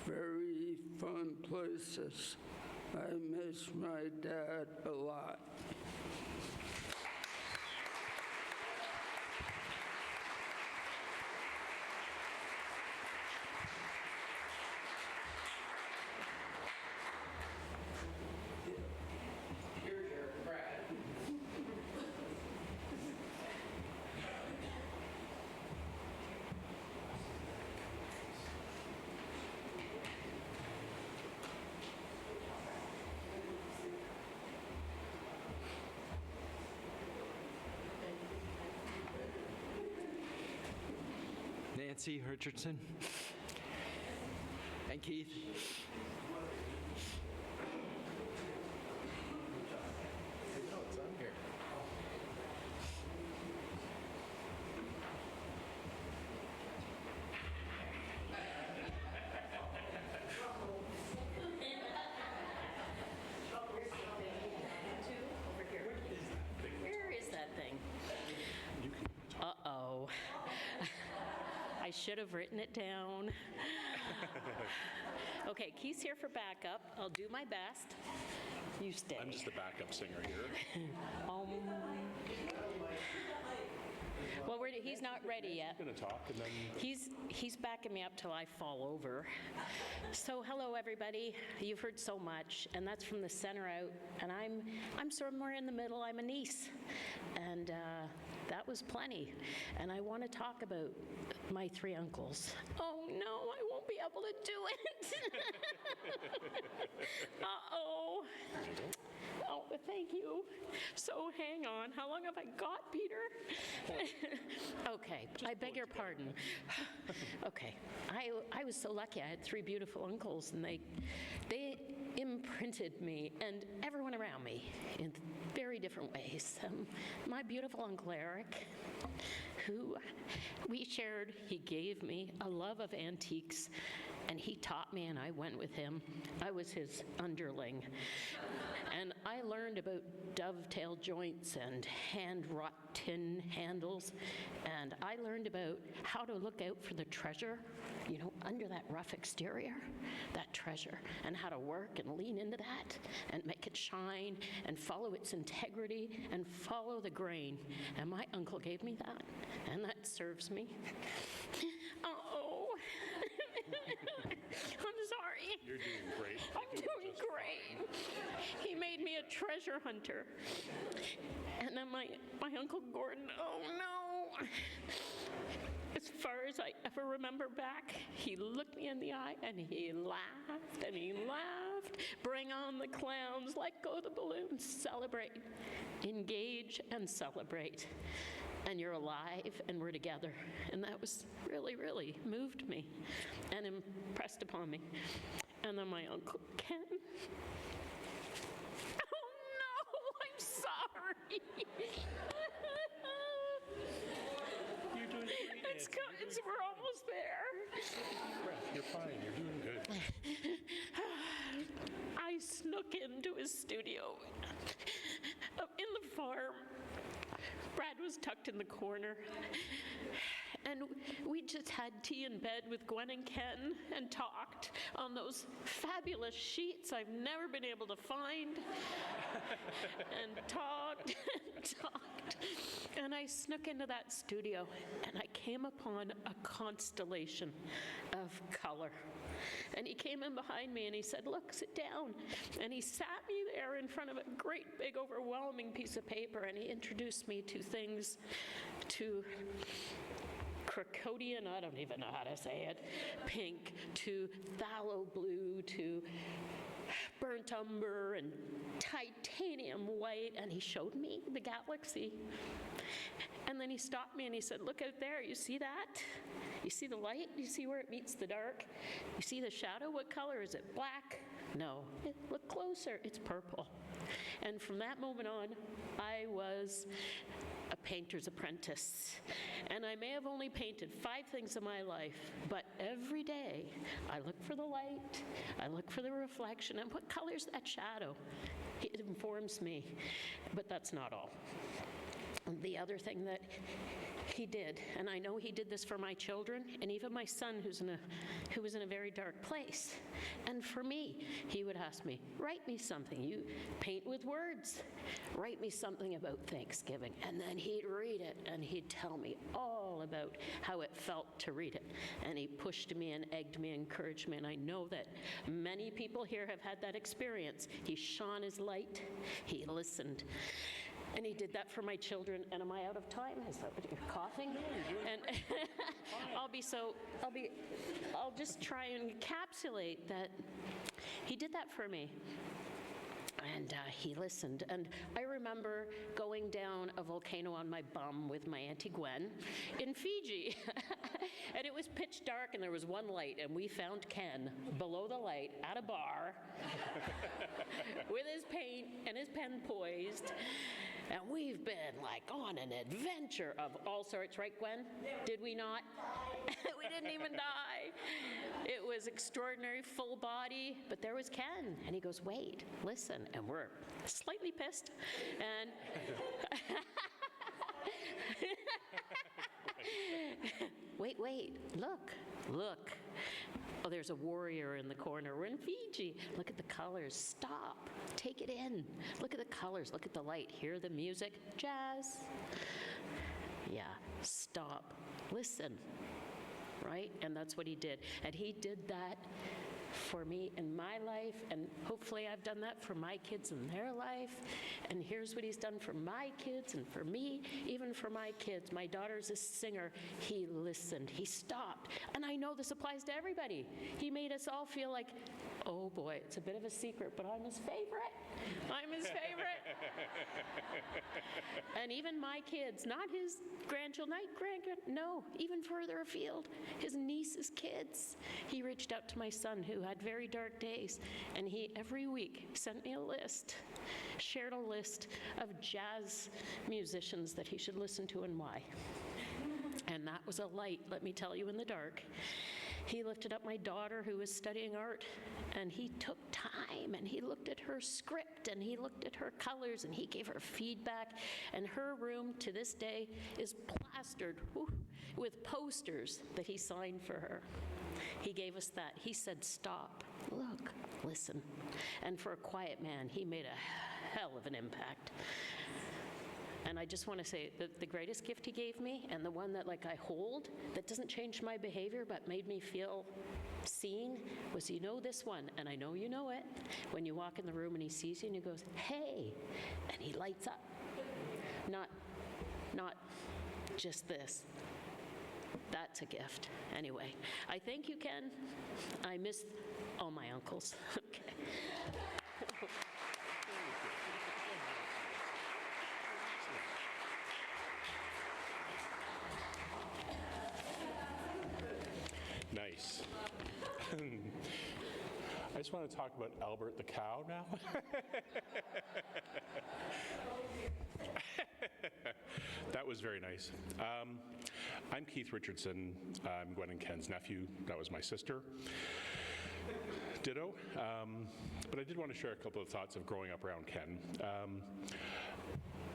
very fun places. I miss my dad a lot. Nancy Richardson and Keith. Where is that thing? Uh-oh. I should have written it down. Okay, Keith's here for backup. I'll do my best. You stay. I'm just the backup singer here. Well, he's not ready yet. He's going to talk and then... He's backing me up till I fall over. So hello, everybody. You've heard so much, and that's from the center out. And I'm somewhere in the middle. I'm a niece, and that was plenty. And I want to talk about my 3 uncles. Oh no, I won't be able to do it. Uh-oh. Oh, thank you. So hang on. How long have I got, Peter? Okay, I beg your pardon. Okay, I was so lucky. I had 3 beautiful uncles, and they imprinted me and everyone around me in very different ways. My beautiful Uncle Eric, who we shared, he gave me a love of antiques, and he taught me, and I went with him. I was his underling. And I learned about dovetail joints and hand-wrought tin handles, and I learned about how to look out for the treasure, under that rough exterior, that treasure, and how to work and lean into that and make it shine and follow its integrity and follow the grain. And my uncle gave me that, and that serves me. Uh-oh. I'm sorry. You're doing great. I'm doing great. He made me a treasure hunter. And then my Uncle Gordon, oh no. As far as I ever remember back, he looked me in the eye and he laughed and he laughed. Bring on the clowns, let go the balloons, celebrate, engage and celebrate. And you're alive and we're together. And that was really, really moved me and impressed upon me. And then my Uncle Ken. Oh no, I'm sorry. You're doing great. We're almost there. You're fine. You're doing good. I snuck into his studio in the farm Brad was tucked in the corner. And we just had tea in bed with Gwen and Ken and talked on those fabulous sheets I've never been able to find. And talked and talked. And I snuck into that studio and I came upon a constellation of color. And he came in behind me and he said, "Look, sit down." And he sat me there in front of a great big overwhelming piece of paper and he introduced me to things, to Crocodian, I don't even know how to say it, pink, to phthalo blue, to burnt umber and titanium white, and he showed me the galaxy. And then he stopped me and he said, "Look out there, you see that? You see the light? You see where it meets the dark? You see the shadow? What color is it? Black? No. Look closer, it's purple." And from that moment on, I was a painter's apprentice. And I may have only painted 5 things in my life, but every day I look for the light, I look for the reflection, and what color's that shadow? It informs me, but that's not all. The other thing that he did, and I know he did this for my children, and even my son who was in a very dark place. And for me, he would ask me, "Write me something. You paint with words. Write me something about Thanksgiving." And then he'd read it, and he'd tell me all about how it felt to read it. And he pushed me and egged me, encouraged me, and I know that many people here have had that experience. He shone his light. He listened. And he did that for my children. And am I out of time? Is that what you're coughing? And I'll just try and encapsulate that he did that for me. And he listened. And I remember going down a volcano on my bum with my Auntie Gwen in Fiji. And it was pitch dark and there was one light. And we found Ken below the light at a bar with his paint and his pen poised. And we've been like on an adventure of all sorts, right, Gwen? Did we not? We didn't even die. It was extraordinary, full body, but there was Ken. And he goes, "Wait, listen." And we're slightly pissed. And wait, look. Oh, there's a warrior in the corner. We're in Fiji. Look at the colors. Stop. Take it in. Look at the colors. Look at the light. Hear the music. Jazz. Yeah, stop. Listen. Right? And that's what he did. And he did that for me in my life, and hopefully I've done that for my kids in their life. And here's what he's done for my kids and for me, even for my kids. My daughter's a singer. He listened. He stopped. And I know this applies to everybody. He made us all feel like, oh boy, it's a bit of a secret, but I'm his favorite. I'm his favorite. And even my kids, not his grandchildren, no, even further afield, his niece's kids. He reached out to my son who had very dark days, and he every week sent me a list, shared a list of jazz musicians that he should listen to and why. And that was a light, let me tell you, in the dark. He lifted up my daughter who was studying art, and he took time, and he looked at her script, and he looked at her colors, and he gave her feedback. And her room to this day is plastered with posters that he signed for her. He gave us that. He said, "Stop, look, listen." And for a quiet man, he made a hell of an impact. And I just want to say that the greatest gift he gave me, and the one that I hold, that doesn't change my behavior but made me feel seen, was this one, and I know you know it, when you walk in the room and he sees you and he goes, "Hey," and he lights up. Not just this. That's a gift. Anyway, I thank you, Ken. I miss all my uncles. Okay. Nice. I just want to talk about Albert the cow now. That was very nice. I'm Keith Richardson. I'm Gwen and Ken's nephew. That was my sister. Ditto. But I did want to share a couple of thoughts of growing up around Ken.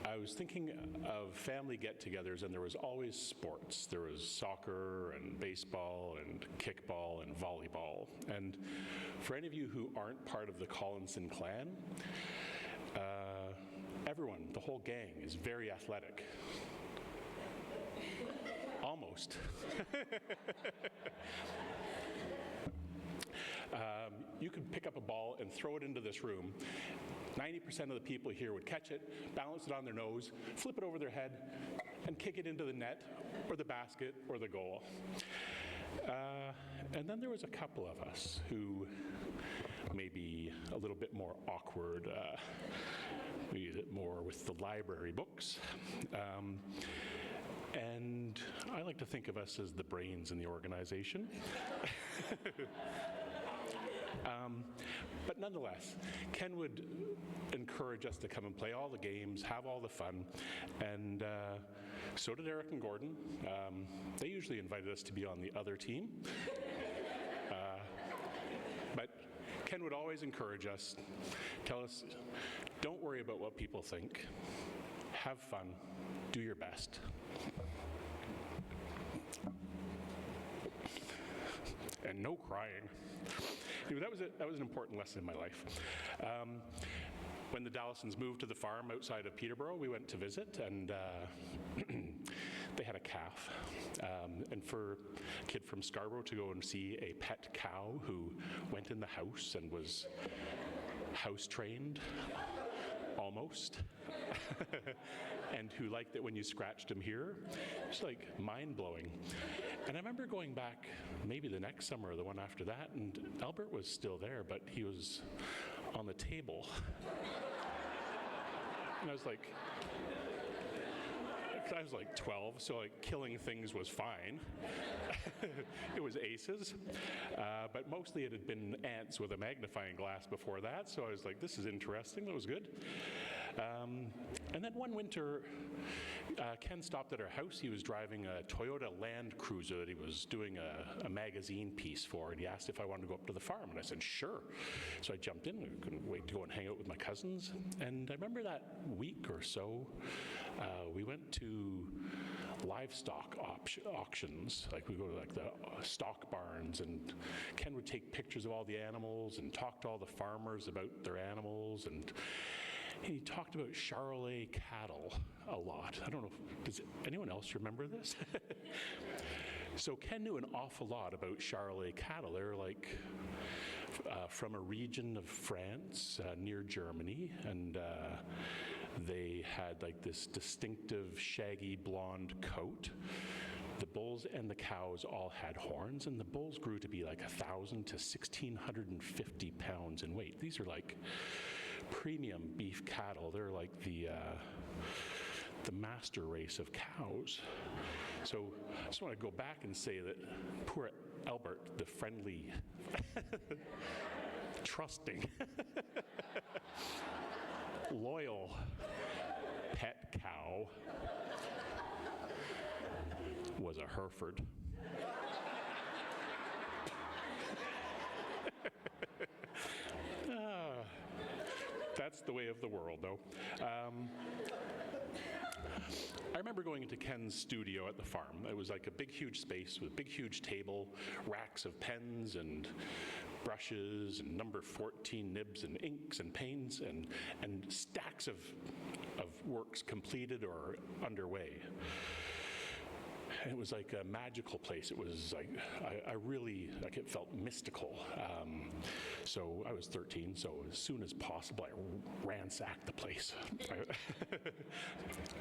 I was thinking of family get-togethers, and there was always sports. There was soccer and baseball and kickball and volleyball. And for any of you who aren't part of the Collinson clan, everyone, the whole gang, is very athletic. Almost. You could pick up a ball and throw it into this room. 90% of the people here would catch it, balance it on their nose, flip it over their head, and kick it into the net or the basket or the goal. And then there was a couple of us who may be a little bit more awkward, maybe more with the library books. And I like to think of us as the brains in the organization. But nonetheless, Ken would encourage us to come and play all the games, have all the fun, and so did Eric and Gordon. They usually invited us to be on the other team. But Ken would always encourage us, tell us, don't worry about what people think. Have fun. Do your best. And no crying. Anyway, that was an important lesson in my life. When the Dallisons moved to the farm outside of Peterborough, we went to visit, and they had a calf. And for a kid from Scarborough to go and see a pet cow who went in the house and was house trained, almost, and who liked it when you scratched him here, it's like mind-blowing. And I remember going back maybe the next summer or the one after that, and Albert was still there, but he was on the table. And I was like 12, so like killing things was fine. It was aces, but mostly it had been ants with a magnifying glass before that, so I was like, this is interesting. That was good. And then one winter, Ken stopped at our house. He was driving a Toyota Land Cruiser that he was doing a magazine piece for, and he asked if I wanted to go up to the farm, and I said, sure. So I jumped in. I couldn't wait to go and hang out with my cousins. And I remember that week or so, we went to livestock auctions. Like we go to like the stock barns, and Ken would take pictures of all the animals and talk to all the farmers about their animals, and he talked about Charolais cattle a lot. I don't know, does anyone else remember this? So Ken knew an awful lot about Charolais cattle. They're like from a region of France near Germany, and they had like this distinctive shaggy blonde coat. The bulls and the cows all had horns, and the bulls grew to be like 1,000 to 1,650 pounds in weight. These are like premium beef cattle. They're like the master race of cows. So I just want to go back and say that poor Albert, the friendly, trusting, loyal pet cow, was a Hereford. That's the way of the world, though. I remember going into Ken's studio at the farm. It was like a big, huge space with a big, huge table, racks of pens and brushes and number 14 nibs and inks and paints and stacks of works completed or underway. And it was like a magical place. It was like, I really, like it felt mystical. So I was 13, so as soon as possible, I ransacked the place.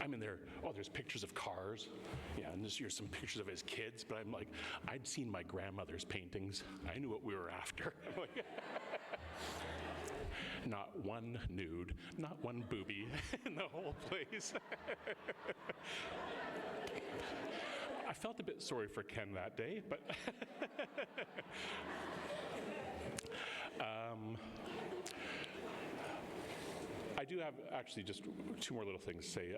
I'm in there, there's pictures of cars. Yeah, and here's some pictures of his kids, but I'm like, I'd seen my grandmother's paintings. I knew what we were after. Not one nude, not one boobie in the whole place. I felt a bit sorry for Ken that day, but I do have actually just two more little things to say.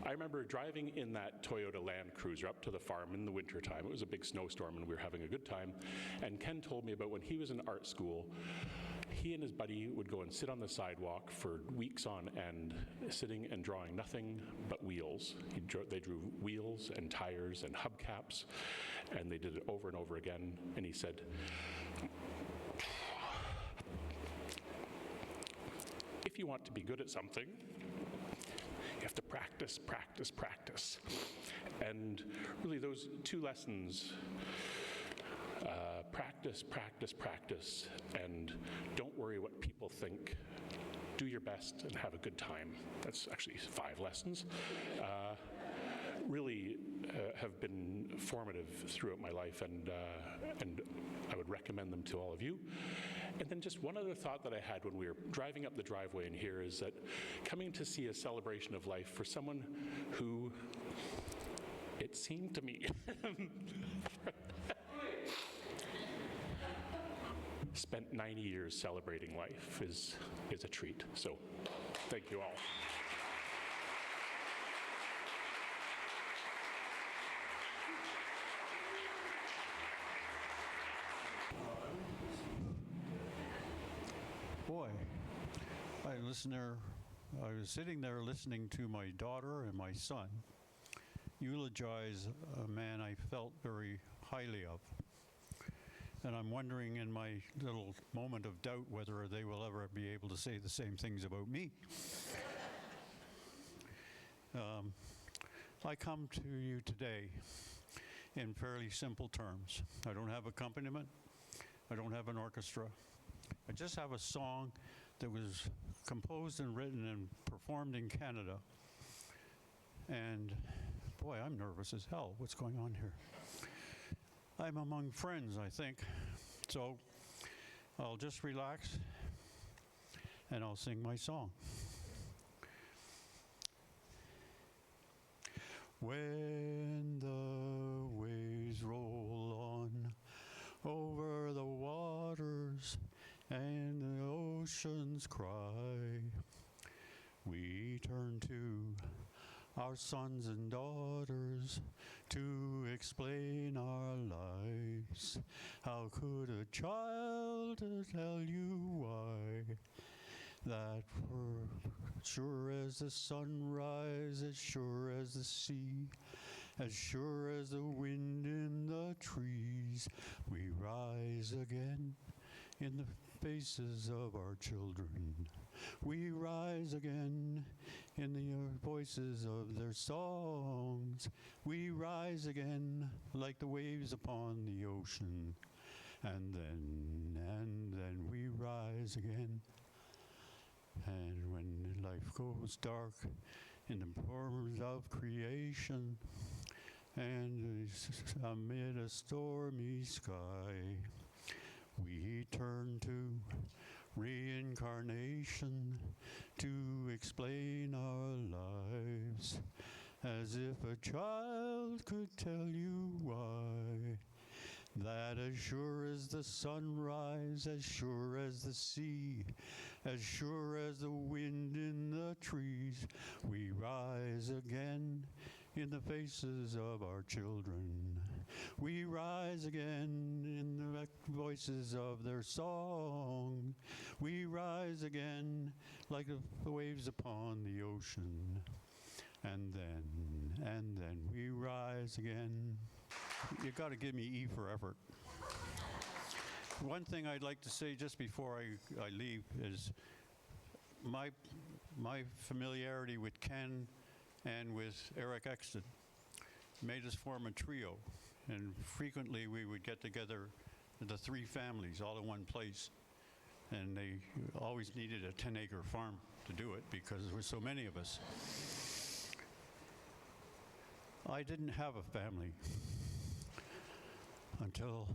I remember driving in that Toyota Land Cruiser up to the farm in the wintertime. It was a big snowstorm and we were having a good time. And Ken told me about when he was in art school, he and his buddy would go and sit on the sidewalk for weeks on end, sitting and drawing nothing but wheels. They drew wheels and tires and hubcaps, and they did it over and over again. And he said, if you want to be good at something, you have to practice, practice, practice. And really those two lessons, practice, practice, practice, and don't worry what people think. Do your best and have a good time. That's actually 5 lessons. Really have been formative throughout my life, and I would recommend them to all of you. And then just one other thought that I had when we were driving up the driveway in here is that coming to see a celebration of life for someone who, it seemed to me, spent 90 years celebrating life is a treat. So thank you all. Boy, I was sitting there listening to my daughter and my son eulogize a man I felt very highly of. And I'm wondering in my little moment of doubt whether they will ever be able to say the same things about me. I come to you today in fairly simple terms. I don't have accompaniment. I don't have an orchestra. I just have a song that was composed and written and performed in Canada. And boy, I'm nervous as hell. What's going on here? I'm among friends, I think. So I'll just relax and I'll sing my song. When the waves roll on over the waters and the oceans cry, we turn to our sons and daughters to explain our lives. How could a child tell you why? That for sure as the sunrise, as sure as the sea, as sure as the wind in the trees, we rise again in the faces of our children. We rise again in the voices of their songs. We rise again like the waves upon the ocean. And then we rise again. And when life goes dark in the forms of creation, and amid a stormy sky, we turn to reincarnation to explain our lives, as if a child could tell you why. That as sure as the sunrise, as sure as the sea, as sure as the wind in the trees, we rise again in the faces of our children. We rise again in the voices of their song. We rise again like the waves upon the ocean. And then we rise again. You got to give me E for effort. One thing I'd like to say just before I leave is my familiarity with Ken and with Eric Exton made us form a trio. And frequently we would get together, the 3 families, all in one place. And they always needed a 10-acre farm to do it because there were so many of us. I didn't have a family until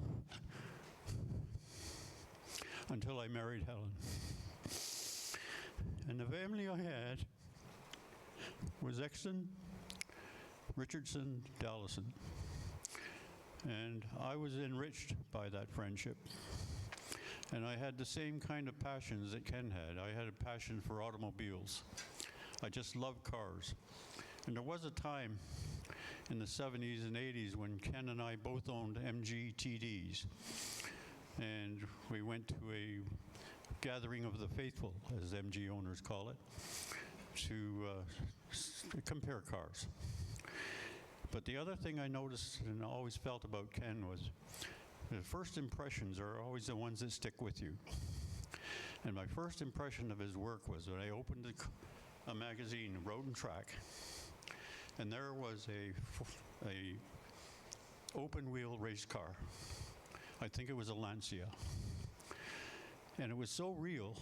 I married Helen. And the family I had was Exton, Richardson, Dallison. And I was enriched by that friendship. And I had the same kind of passions that Ken had. I had a passion for automobiles. I just loved cars. And there was a time in the 70s and 80s when Ken and I both owned MG TDs. And we went to gathering of the faithful, as MG owners call it, to compare cars. But the other thing I noticed and always felt about Ken was the first impressions are always the ones that stick with you. And my first impression of his work was when I opened a magazine, Road and Track, and there was a open-wheel race car. I think it was a Lancia. And it was so real,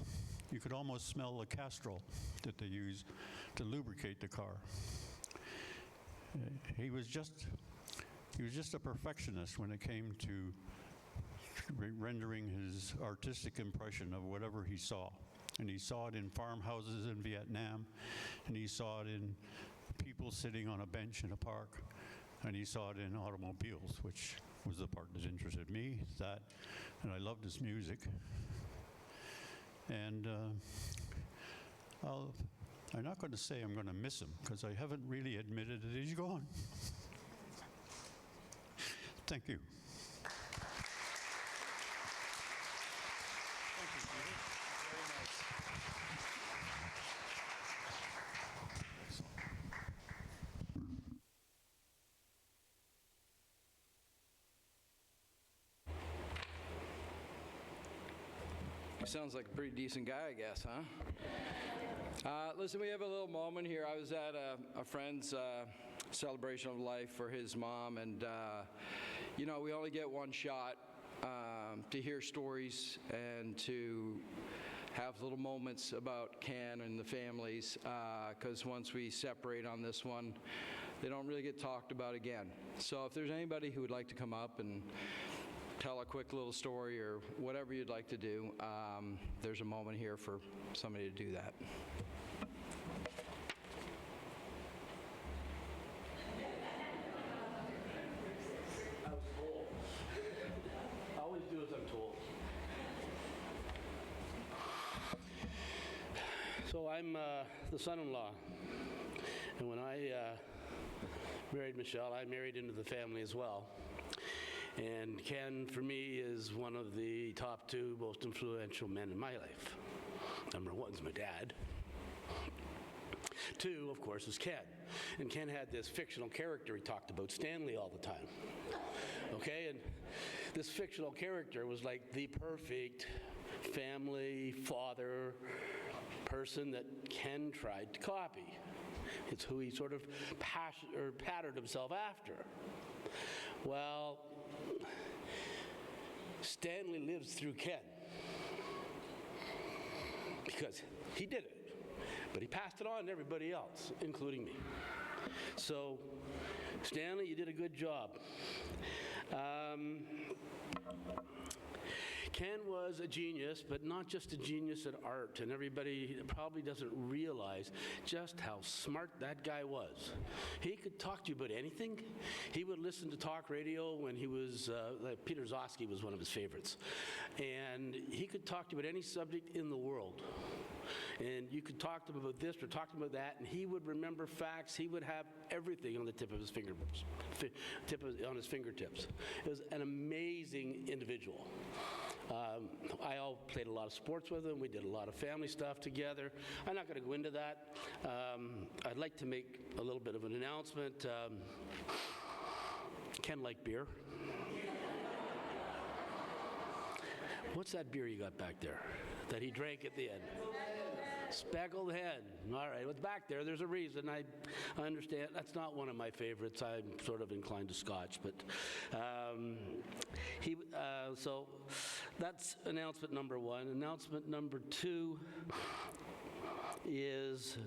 you could almost smell the castrol that they use to lubricate the car. He was just a perfectionist when it came to rendering his artistic impression of whatever he saw. And he saw it in farmhouses in Vietnam, and he saw it in people sitting on a bench in a park, and he saw it in automobiles, which was the part that interested me, and I loved his music. And I'm not going to say I'm going to miss him, because I haven't really admitted that he's gone. Thank you. Sounds like a pretty decent guy, I guess, huh? Listen, we have a little moment here. I was at a friend's celebration of life for his mom, and, you know, we only get one shot to hear stories and to have little moments about Ken and the families, because once we separate on this one, they don't really get talked about again. So if there's anybody who would like to come up and tell a quick little story or whatever you'd like to do, there's a moment here for somebody to do that. I was told. I always do as I'm told. So I'm the son-in-law, and when I married Michelle, I married into the family as well. And Ken, for me, is one of the top two most influential men in my life. Number one's my dad. Two, of course, is Ken. And Ken had this fictional character he talked about, Stanley, all the time. Okay, and this fictional character was like the perfect family, father, person that Ken tried to copy. It's who he sort of patterned himself after. Well, Stanley lives through Ken because he did it, but he passed it on to everybody else, including me. So, Stanley, you did a good job. Ken was a genius, but not just a genius at art, and everybody probably doesn't realize just how smart that guy was. He could talk to you about anything. He would listen to talk radio when he was, Peter Zosky was one of his favorites, and he could talk to you about any subject in the world. And you could talk to him about this or talk to him about that, and he would remember facts. He would have everything on the tip of his fingertips. It was an amazing individual. I played a lot of sports with him. We did a lot of family stuff together. I'm not going to go into that. I'd like to make a little bit of an announcement. Ken liked beer. What's that beer you got back there that he drank at the end? Speckled Hen. All right, what's back there? There's a reason. I understand. That's not one of my favorites. I'm sort of inclined to Scotch, but so that's announcement number one. Announcement number two is,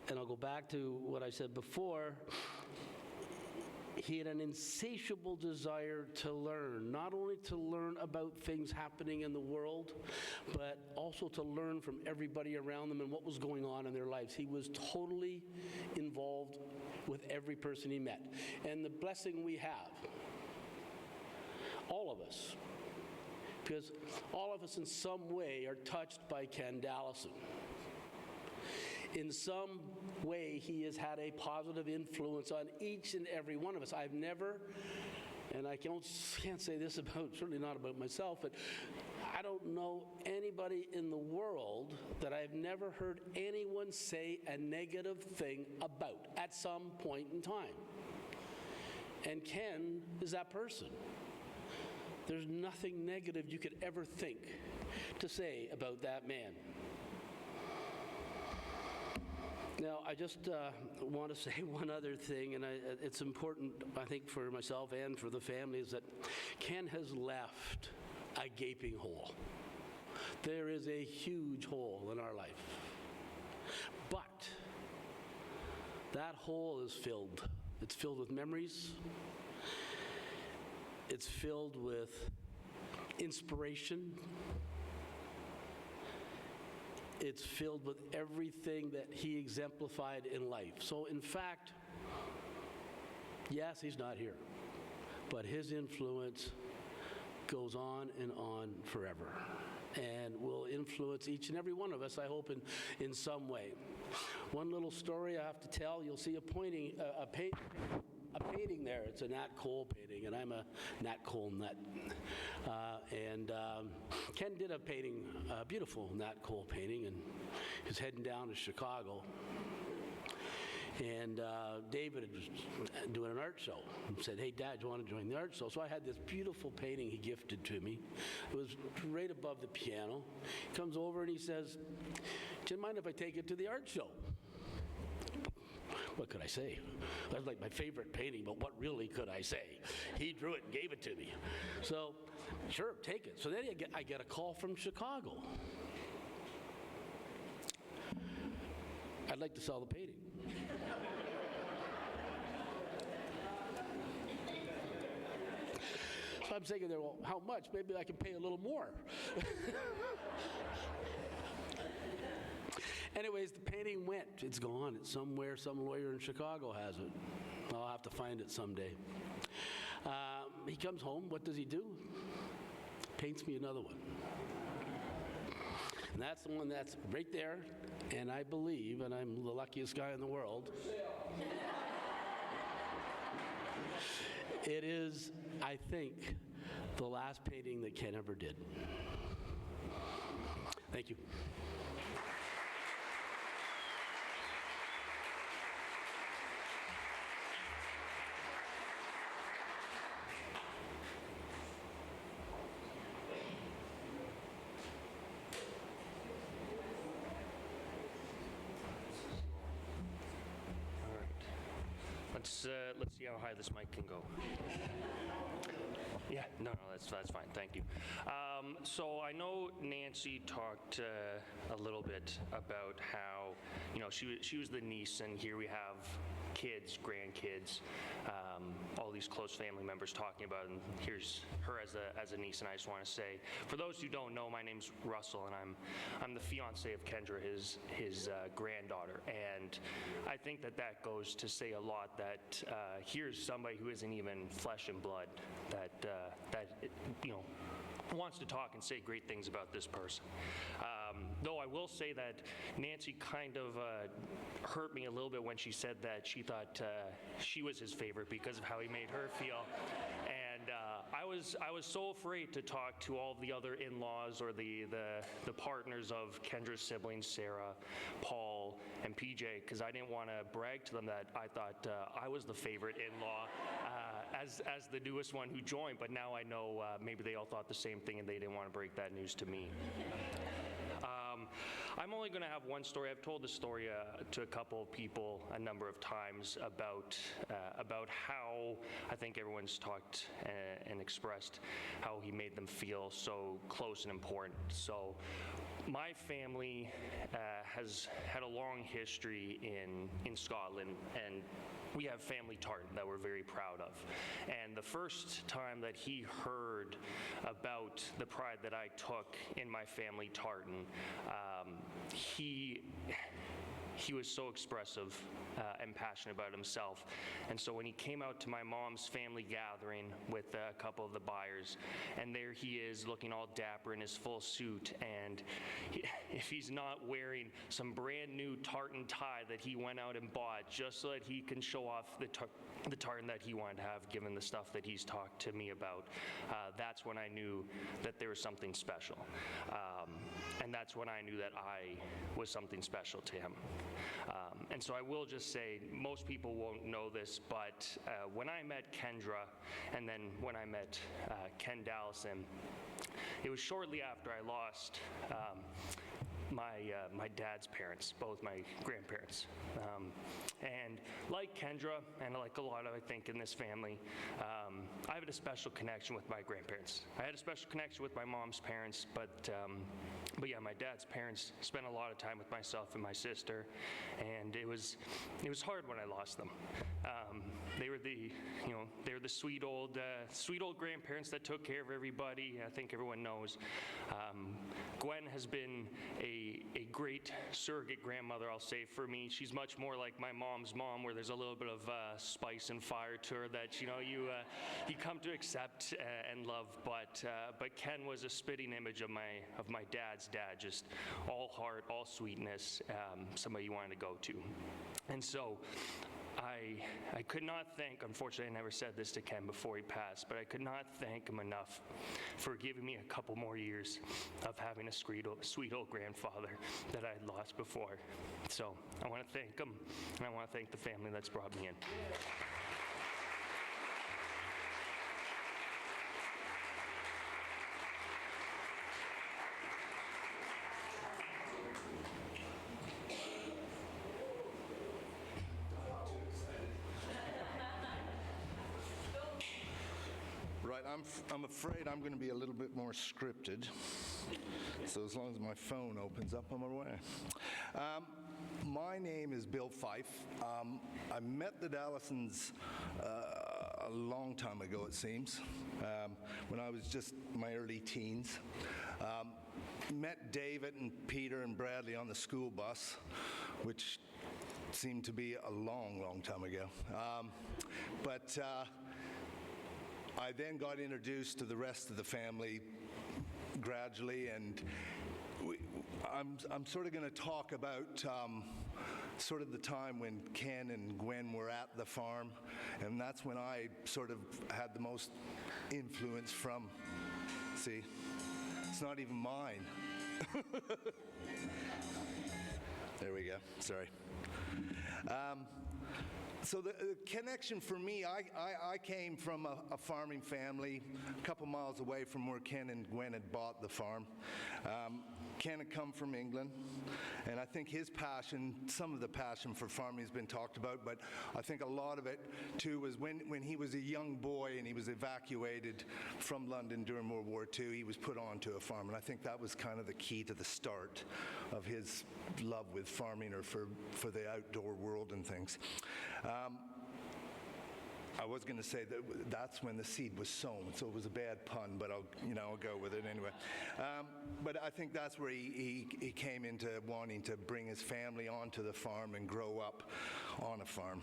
and I'll go back to what I said before, he had an insatiable desire to learn, not only to learn about things happening in the world, but also to learn from everybody around them and what was going on in their lives. He was totally involved with every person he met. And the blessing we have, all of us, because all of us in some way are touched by Ken Dallison. In some way, he has had a positive influence on each and every one of us. I've never, and I can't say this about, certainly not about myself, but I don't know anybody in the world that I've never heard anyone say a negative thing about at some point in time. And Ken is that person. There's nothing negative you could ever think to say about that man. Now, I just want to say one other thing, and it's important, I think, for myself and for the family, is that Ken has left a gaping hole. There is a huge hole in our life. But that hole is filled. It's filled with memories. It's filled with inspiration. It's filled with everything that he exemplified in life. So in fact, yes, he's not here, but his influence goes on and on forever and will influence each and every one of us, I hope, in some way. One little story I have to tell, you'll see a painting there. It's a Nat Cole painting, and I'm a Nat Cole nut. Ken did a painting, a beautiful Nat Cole painting, and he's heading down to Chicago. And David was doing an art show and said, "Hey, Dad, do you want to join the art show?" So I had this beautiful painting he gifted to me. It was right above the piano. He comes over and he says, "Do you mind if I take it to the art show?" What could I say? That was like my favorite painting, but what really could I say? He drew it and gave it to me. So, sure, take it. So then I get a call from Chicago. I'd like to sell the painting. So I'm thinking there, well, how much? Maybe I can pay a little more. Anyways, the painting went. It's gone. It's somewhere. Some lawyer in Chicago has it. I'll have to find it someday. He comes home. What does he do? Paints me another one. And that's the one that's right there. And I believe, and I'm the luckiest guy in the world, it is, I think, the last painting that Ken ever did. Thank you. Let's see how high this mic can go. Yeah, no, that's fine. Thank you. So I know Nancy talked a little bit about how, she was the niece, and here we have kids, grandkids, all these close family members talking about it, and here's her as a niece. And I just want to say, for those who don't know, my name's Russell, and I'm the fiance of Kendra, his granddaughter. And I think that goes to say a lot, that here's somebody who isn't even flesh and blood, that wants to talk and say great things about this person. Though I will say that Nancy kind of hurt me a little bit when she said that she thought she was his favorite because of how he made her feel. And I was so afraid to talk to all the other in-laws or the partners of Kendra's siblings, Sarah, Paul, and PJ, because I didn't want to brag to them that I thought I was the favorite in-law as the newest one who joined. But now I know maybe they all thought the same thing and they didn't want to break that news to me. I'm only going to have one story. I've told this story to a couple of people a number of times about how I think everyone's talked and expressed how he made them feel so close and important. So my family has had a long history in Scotland, and we have family tartan that we're very proud of. And the first time that he heard about the pride that I took in my family tartan, he was so expressive and passionate about himself. And so when he came out to my mom's family gathering with a couple of the buyers, and there he is looking all dapper in his full suit, and if he's not wearing some brand new tartan tie that he went out and bought just so that he can show off the tartan that he wanted to have, given the stuff that he's talked to me about, that's when I knew that there was something special. And that's when I knew that I was something special to him. And so I will just say, most people won't know this, but when I met Kendra, and then when I met Ken Dallison, it was shortly after I lost my dad's parents, both my grandparents. And like Kendra, and like a lot of, I think, in this family, I have a special connection with my grandparents. I had a special connection with my mom's parents, but yeah, my dad's parents spent a lot of time with myself and my sister, and it was hard when I lost them. They were the sweet old grandparents that took care of everybody. I think everyone knows. Gwen has been a great surrogate grandmother, I'll say, for me. She's much more like my mom's mom, where there's a little bit of spice and fire to her that you come to accept and love. But Ken was a spitting image of my dad's dad, just all heart, all sweetness, somebody you wanted to go to. And so I could not thank, unfortunately I never said this to Ken before he passed, but I could not thank him enough for giving me a couple more years of having a sweet old grandfather that I had lost before. So I want to thank him, and I want to thank the family that's brought me in. Right, I'm afraid I'm going to be a little bit more scripted, so as long as my phone opens up, I'm aware. My name is Bill Fife. I met the Dallisons a long time ago, it seems, when I was just my early teens. Met David and Peter and Bradley on the school bus, which seemed to be a long, long time ago. But I then got introduced to the rest of the family gradually, and I'm sort of going to talk about sort of the time when Ken and Gwen were at the farm, and that's when I sort of had the most influence from, see, it's not even mine. There we go, sorry. So the connection for me, I came from a farming family a couple miles away from where Ken and Gwen had bought the farm. Ken had come from England, and I think his passion, some of the passion for farming has been talked about, but I think a lot of it too was when he was a young boy and he was evacuated from London during World War II, he was put onto a farm, and I think that was kind of the key to the start of his love with farming, or for the outdoor world and things. I was going to say that that's when the seed was sown, so it was a bad pun, but I'll go with it anyway. But I think that's where he came into wanting to bring his family onto the farm and grow up on a farm.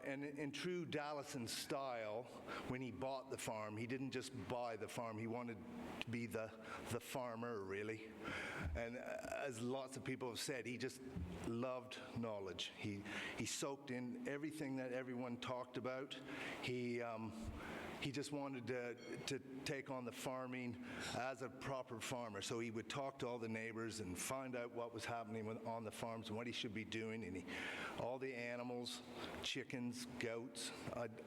And in true Dallison style, when he bought the farm, he didn't just buy the farm, he wanted to be the farmer, really. And as lots of people have said, he just loved knowledge. He soaked in everything that everyone talked about. He just wanted to take on the farming as a proper farmer. So he would talk to all the neighbors and find out what was happening on the farms and what he should be doing. And all the animals, chickens, goats.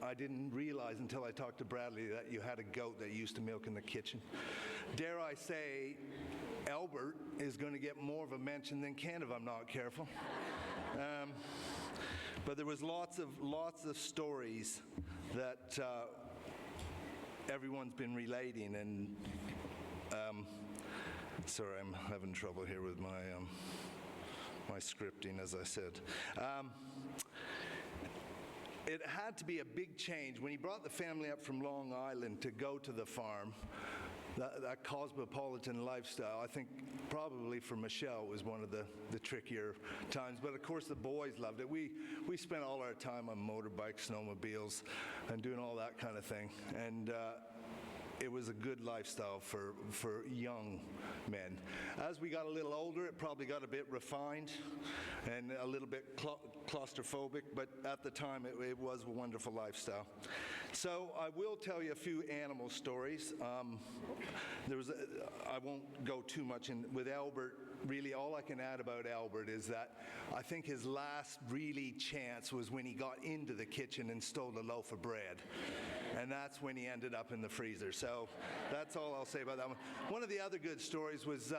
I didn't realize until I talked to Bradley that you had a goat that used to milk in the kitchen. Dare I say, Albert is going to get more of a mention than Ken if I'm not careful. But there was lots of stories that everyone's been relating, and sorry, I'm having trouble here with my scripting, as I said. It had to be a big change when he brought the family up from Long Island to go to the farm. that cosmopolitan lifestyle, I think probably for Michelle was one of the trickier times. But of course the boys loved it. We spent all our time on motorbikes, snowmobiles, and doing all that kind of thing. And it was a good lifestyle for young men. As we got a little older, it probably got a bit refined and a little bit claustrophobic, but at the time it was a wonderful lifestyle. So I will tell you a few animal stories. I won't go too much in with Albert. Really, all I can add about Albert is that I think his last really chance was when he got into the kitchen and stole a loaf of bread. And that's when he ended up in the freezer. So that's all I'll say about that one. One of the other good stories was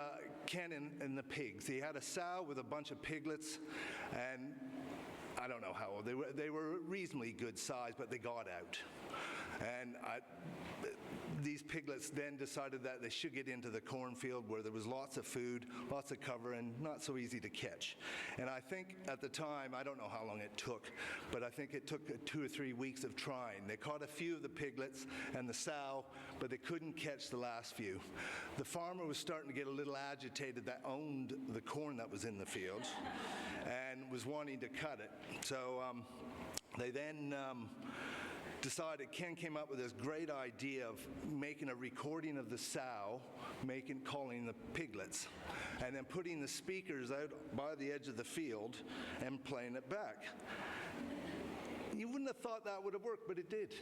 Ken and the pigs. He had a sow with a bunch of piglets, and I don't know how old. They were reasonably good size, but they got out. And these piglets then decided that they should get into the cornfield where there was lots of food, lots of cover, and not so easy to catch. And I think at the time, I don't know how long it took, but I think it took 2 or 3 weeks of trying. They caught a few of the piglets and the sow, but they couldn't catch the last few. The farmer was starting to get a little agitated that owned the corn that was in the field and was wanting to cut it. So they then decided, Ken came up with this great idea of making a recording of the sow, calling the piglets, and then putting the speakers out by the edge of the field and playing it back. You wouldn't have thought that would have worked, but it did.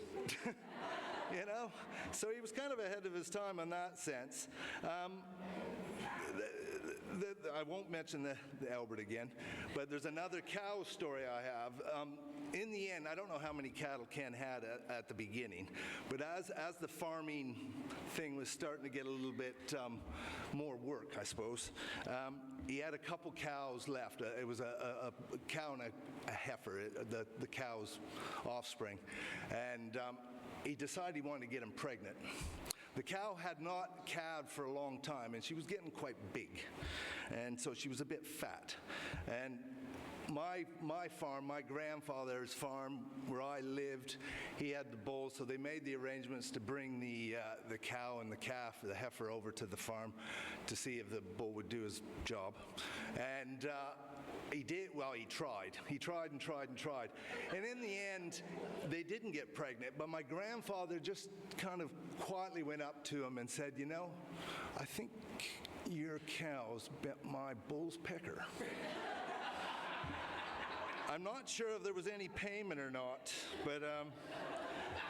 You know? So he was kind of ahead of his time in that sense. I won't mention the Albert again, but there's another cow story I have. In the end, I don't know how many cattle Ken had at the beginning, but as the farming thing was starting to get a little bit more work, I suppose, he had a couple cows left. It was a cow and a heifer, the cow's offspring, and he decided he wanted to get them pregnant. The cow had not calved for a long time, and she was getting quite big, and so she was a bit fat. And my farm, my grandfather's farm, where I lived, he had the bulls, so they made the arrangements to bring the cow and the calf, the heifer, over to the farm to see if the bull would do his job. And he did. Well, he tried. He tried and tried and tried. And in the end, they didn't get pregnant, but my grandfather just kind of quietly went up to him and said, "You know, I think your cows bit my bull's pecker." I'm not sure if there was any payment or not, but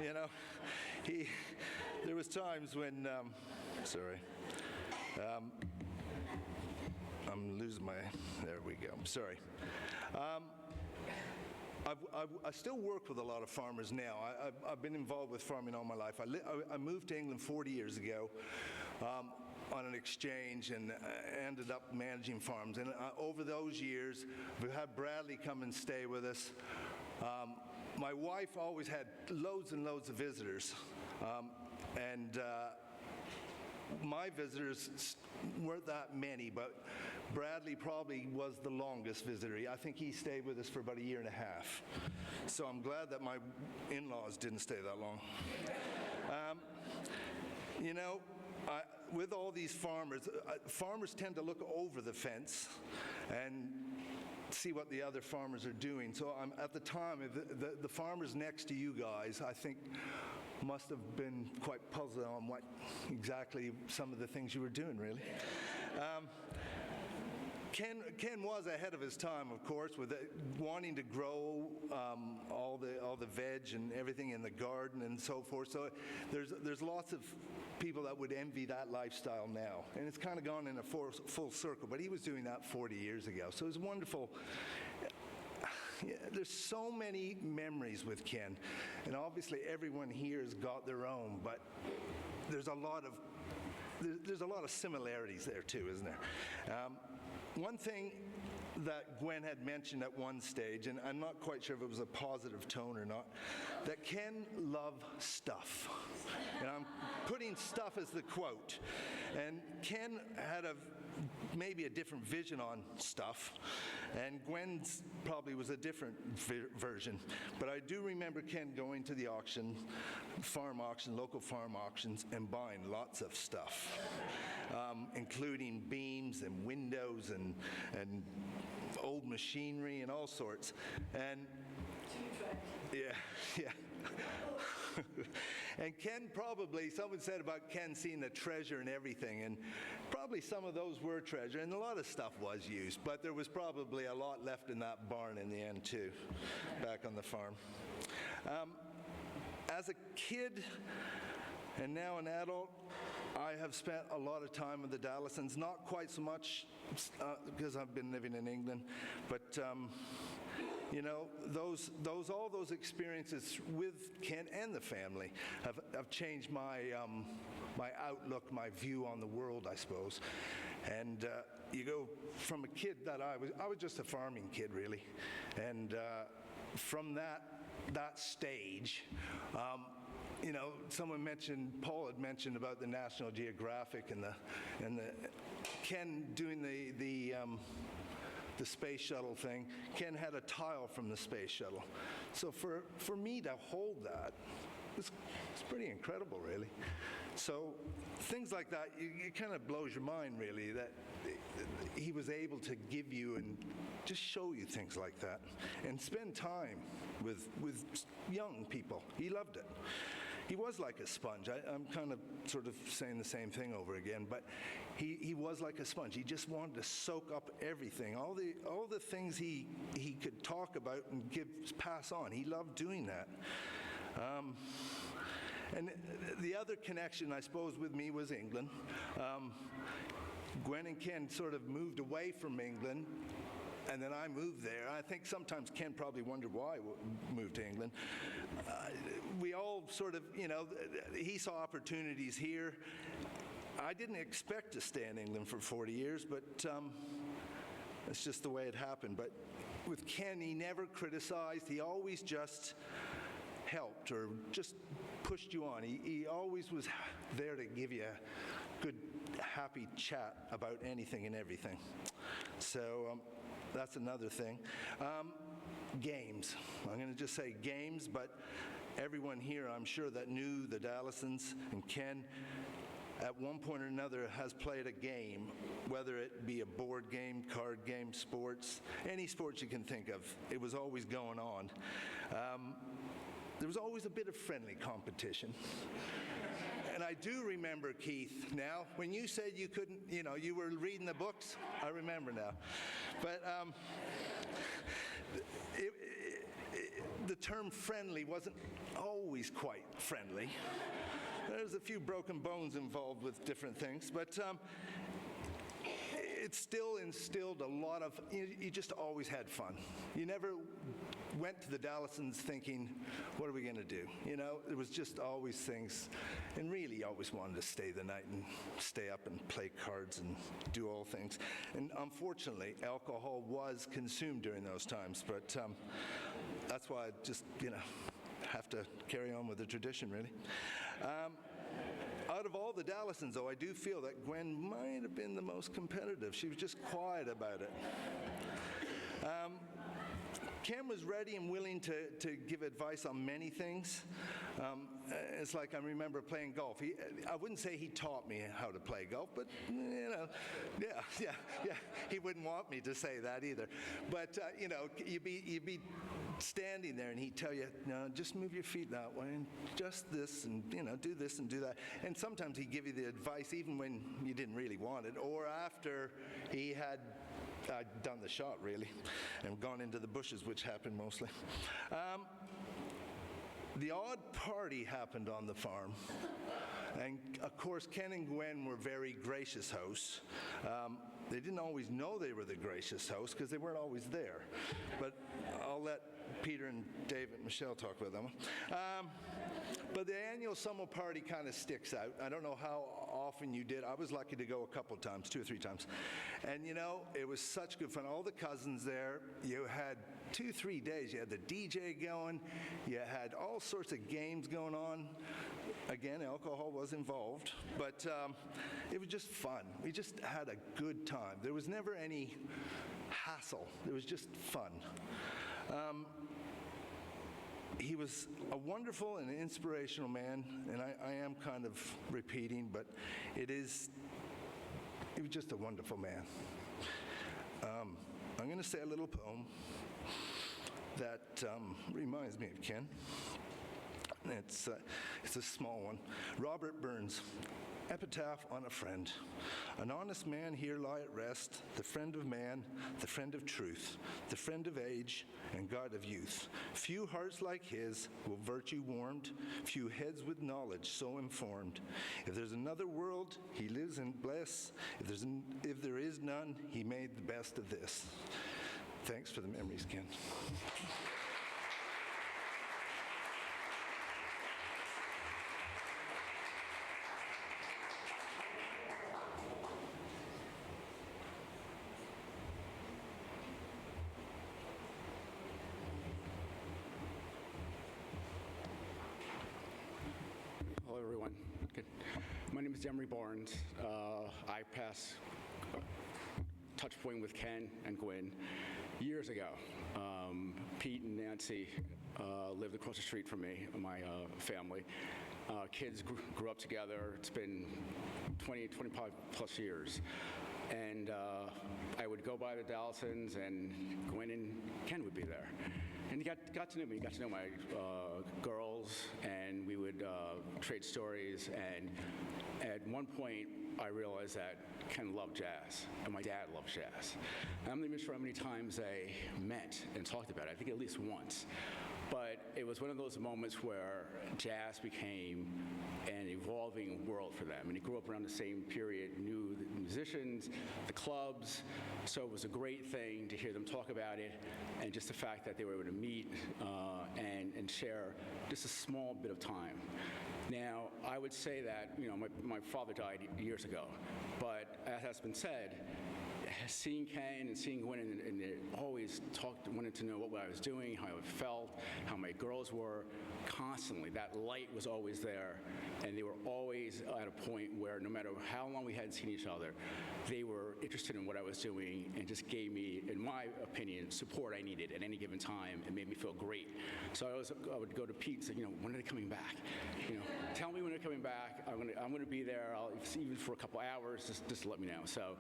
you know, there was times when, I'm losing my, there we go, sorry. I still work with a lot of farmers now. I've been involved with farming all my life. I moved to England 40 years ago on an exchange and ended up managing farms. And over those years, we've had Bradley come and stay with us. My wife always had loads and loads of visitors. And my visitors weren't that many, but Bradley probably was the longest visitor. I think he stayed with us for about 1.5 years. So I'm glad that my in-laws didn't stay that long. You know, with all these farmers, farmers tend to look over the fence and see what the other farmers are doing. So at the time, the farmers next to you guys, I think, must have been quite puzzled on what exactly some of the things you were doing, really. Ken was ahead of his time, of course, with wanting to grow all the veg and everything in the garden and so forth. So there's lots of people that would envy that lifestyle now, and it's kind of gone in a full circle. But he was doing that 40 years ago, so it was wonderful. Yeah, there's so many memories with Ken, and obviously everyone here has got their own, but there's a lot of similarities there too, isn't there? One thing that Gwen had mentioned at one stage, and I'm not quite sure if it was a positive tone or not, that Ken loved stuff. And I'm putting stuff as the quote. And Ken had maybe a different vision on stuff, and Gwen's probably was a different version. But I do remember Ken going to the auction, local farm auctions, and buying lots of stuff, including beams and windows and old machinery and all sorts. And yeah. And Ken probably, someone said about Ken seeing the treasure in everything, and probably some of those were treasure, and a lot of stuff was used, but there was probably a lot left in that barn in the end too, back on the farm. As a kid and now an adult, I have spent a lot of time with the Dallisons, not quite so much because I've been living in England, but you know, all those experiences with Ken and the family have changed my outlook, my view on the world, I suppose. And you go from a kid that I was just a farming kid, really, and from that stage. You know, Paul had mentioned about the National Geographic and the Ken doing the space shuttle thing. Ken had a tile from the space shuttle. So for me to hold that, it's pretty incredible, really. So things like that, it kind of blows your mind, really, that he was able to give you and just show you things like that and spend time with young people. He loved it. He was like a sponge. I'm kind of sort of saying the same thing over again, but he was like a sponge. He just wanted to soak up everything, all the things he could talk about and pass on. He loved doing that. And the other connection, I suppose, with me was England. Gwen and Ken sort of moved away from England, and then I moved there. I think sometimes Ken probably wondered why I moved to England. We all sort of, you know, he saw opportunities here. I didn't expect to stay in England for 40 years, but it's just the way it happened. But with Ken, he never criticized. He always just helped or just pushed you on. He always was there to give you a good, happy chat about anything and everything. So that's another thing. Games. I'm going to just say games, but everyone here, I'm sure, that knew the Dallisons and Ken at one point or another has played a game, whether it be a board game, card game, sports, any sports you can think of. It was always going on. There was always a bit of friendly competition. And I do remember, Keith, now, when you said you couldn't, you know, you were reading the books, I remember now. But the term friendly wasn't always quite friendly. There's a few broken bones involved with different things, but it still instilled a lot of, you just always had fun. You never went to the Dallisons thinking, what are we going to do? You know, it was just always things, and really always wanted to stay the night and stay up and play cards and do all things. And unfortunately, alcohol was consumed during those times, but that's why I just, you know, have to carry on with the tradition, really. Out of all the Dallisons, though, I do feel that Gwen might have been the most competitive. She was just quiet about it. Ken was ready and willing to give advice on many things. It's like I remember playing golf. I wouldn't say he taught me how to play golf, but, you know, yeah. He wouldn't want me to say that either. But, you know, you'd be standing there and he'd tell you, no, just move your feet that way and just this and, you know, do this and do that. And sometimes he'd give you the advice even when you didn't really want it, or after he had done the shot, really, and gone into the bushes, which happened mostly. The odd party happened on the farm. And, of course, Ken and Gwen were very gracious hosts. They didn't always know they were the gracious hosts because they weren't always there. But I'll let Peter and David and Michelle talk about that one. But the annual summer party kind of sticks out. I don't know how often you did. I was lucky to go a couple times, 2 or 3 times. And, you know, it was such good fun. All the cousins there. You had 2-3 days. You had the DJ going. You had all sorts of games going on. Again, alcohol was involved, but it was just fun. We just had a good time. There was never any hassle. It was just fun. He was a wonderful and inspirational man, and I am kind of repeating, but he was just a wonderful man. I'm going to say a little poem that reminds me of Ken. It's a small one. Robert Burns, Epitaph on a Friend. An honest man here lie at rest, the friend of man, the friend of truth, the friend of age, and God of youth. Few hearts like his will virtue warmed, few heads with knowledge so informed. If there's another world, he lives in bliss. If there is none, he made the best of this. Thanks for the memories, Ken. Hello, everyone. Good. My name is Emery Barnes. I passed touch point with Ken and Gwen years ago. Pete and Nancy lived across the street from me, my family. Kids grew up together. It's been 25 plus years. And I would go by the Dallisons, and Gwen and Ken would be there. And he got to know me. He got to know my girls, and we would trade stories. And at one point, I realized that Ken loved jazz, and my dad loved jazz. And I'm not even sure how many times they met and talked about it. I think at least once. But it was one of those moments where jazz became an evolving world for them. And he grew up around the same period, knew the musicians, the clubs. So it was a great thing to hear them talk about it, and just the fact that they were able to meet and share just a small bit of time. Now, I would say that, my father died years ago, but as has been said, seeing Ken and seeing Gwen, and they always wanted to know what I was doing, how I felt, how my girls were, constantly. That light was always there, and they were always at a point where no matter how long we hadn't seen each other, they were interested in what I was doing and just gave me, in my opinion, support I needed at any given time. It made me feel great. So I would go to Pete and say, when are they coming back? Tell me when they're coming back. I'm going to be there. Even for a couple hours, just let me know. So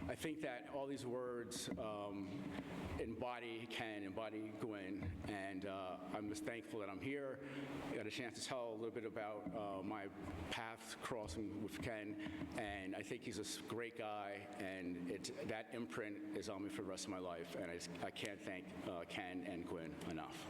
I think that all these words embody Ken, embody Gwen, and I'm just thankful that I'm here. I got a chance to tell a little bit about my path crossing with Ken, and I think he's a great guy, and that imprint is on me for the rest of my life, and I can't thank Ken and Gwen enough.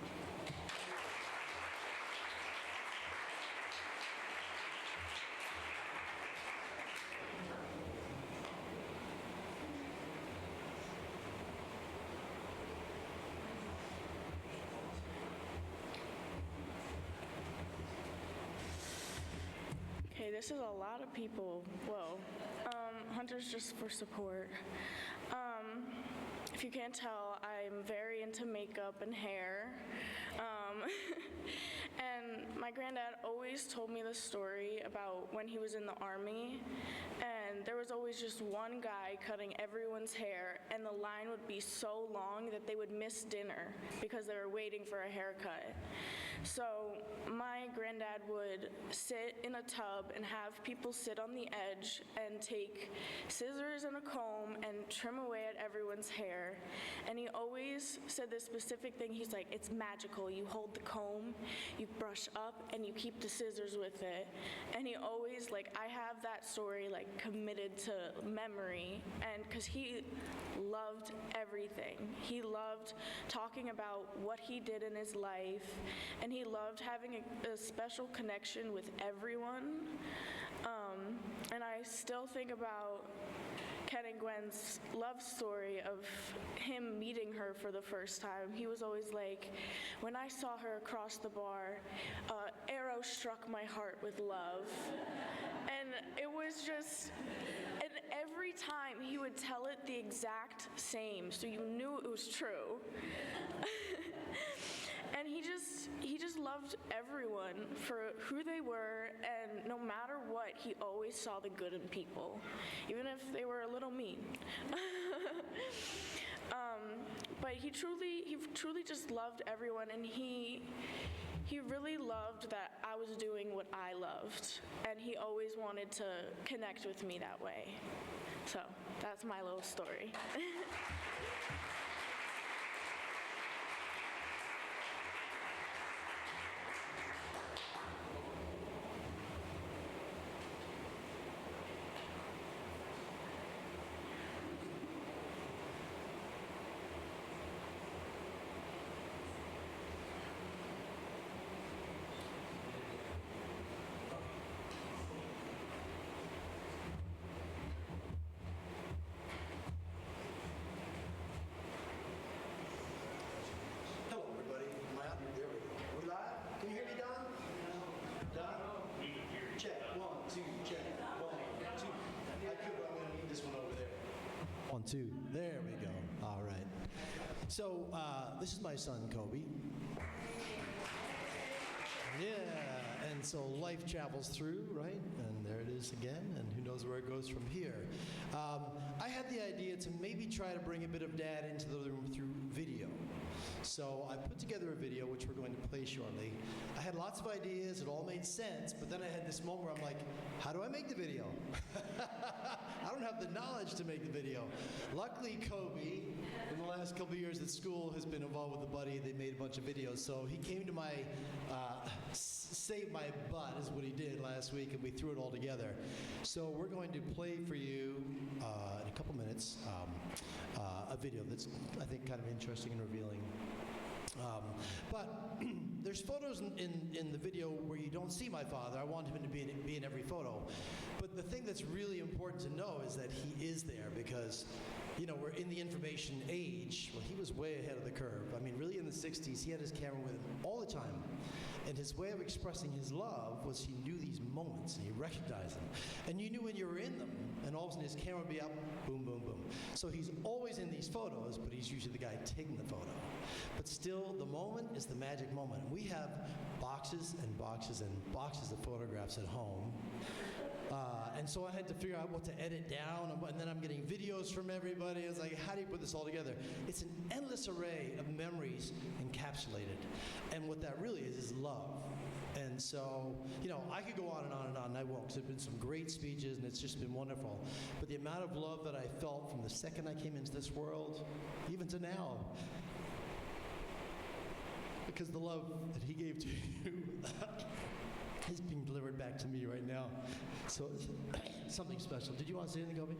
Okay, this is a lot of people. Whoa. Hunter's just for support. If you can't tell, I'm very into makeup and hair. And my granddad always told me the story about when he was in the Army, and there was always just one guy cutting everyone's hair, and the line would be so long that they would miss dinner because they were waiting for a haircut. So my granddad would sit in a tub and have people sit on the edge and take scissors and a comb and trim away at everyone's hair. And he always said this specific thing. He's like, it's magical. You hold the comb, you brush up, and you keep the scissors with it. And he always, I have that story, committed to memory. And because he loved everything. He loved talking about what he did in his life, and he loved having a special connection with everyone. And I still think about Ken and Gwen's love story of him meeting her for the first time. He was always like, when I saw her across the bar, arrow struck my heart with love. And it was just, and every time he would tell it the exact same, so you knew it was true. And he just loved everyone for who they were, and no matter what, he always saw the good in people, even if they were a little mean. But he truly just loved everyone, and he really loved that I was doing what I loved, and he always wanted to connect with me that way. So that's my little story. Hello, everybody. Am I on? There we go. We live? Can you hear me, Don? Don? Check. 1, 2, check. 1, 2. I could, but I'm going to need this one over there. 1, 2. There we go. All right. So, this is my son, Kobe. Yeah, and so life travels through, right? And there it is again, and who knows where it goes from here. I had the idea to maybe try to bring a bit of Dad into the room through video. So I put together a video, which we're going to play shortly. I had lots of ideas, it all made sense, but then I had this moment where I'm like, how do I make the video? I don't have the knowledge to make the video. Luckily, Kobe, in the last couple of years at school, has been involved with a buddy. They made a bunch of videos. So he came to my, save my butt is what he did last week, and we threw it all together. So we're going to play for you in a couple minutes a video that's, I think, kind of interesting and revealing. But there's photos in the video where you don't see my father. I want him to be in every photo. But the thing that's really important to know is that he is there because, you know, we're in the information age. Well, he was way ahead of the curve. I mean, really in the 60s, he had his camera with him all the time. And his way of expressing his love was he knew these moments and he recognized them. And you knew when you were in them, and all of a sudden his camera would be up, boom, boom, boom. So he's always in these photos, but he's usually the guy taking the photo. But still, the moment is the magic moment. We have boxes and boxes and boxes of photographs at home. And so I had to figure out what to edit down, and then I'm getting videos from everybody. I was like, how do you put this all together? It's an endless array of memories encapsulated. And what that really is love. And so, you know, I could go on and on and on, and I won't, because there have been some great speeches, and it's just been wonderful. But the amount of love that I felt from the second I came into this world, even to now, because the love that he gave to you is being delivered back to me right now. So it's something special. Did you want to say anything, Kobe?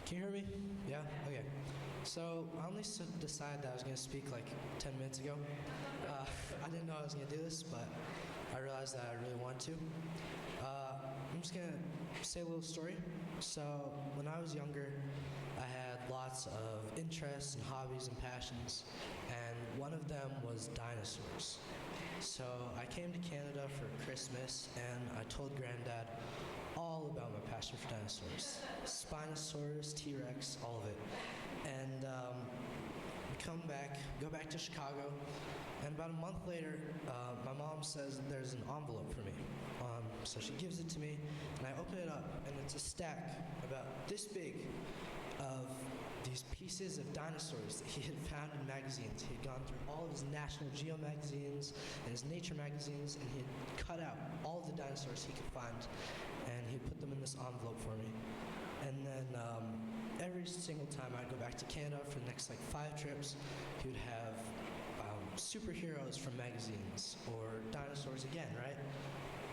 Can you hear me? Yeah? Okay. So I only decided that I was going to speak like 10 minutes ago. I didn't know I was going to do this, but I realized that I really want to. I'm just going to say a little story. So when I was younger, I had lots of interests and hobbies and passions, and one of them was dinosaurs. So I came to Canada for Christmas, and I told Granddad all about my passion for dinosaurs. Spinosaurus, T-Rex, all of it. And we go back to Chicago, and about a month later, my mom says that there's an envelope for me. So she gives it to me, and I open it up, and it's a stack about this big of these pieces of dinosaurs that he had found in magazines. He had gone through all of his National Geo magazines and his nature magazines, and he had cut out all of the dinosaurs he could find, and he had put them in this envelope for me. And then every single time I'd go back to Canada for the next like 5 trips, he would have superheroes from magazines or dinosaurs again, right?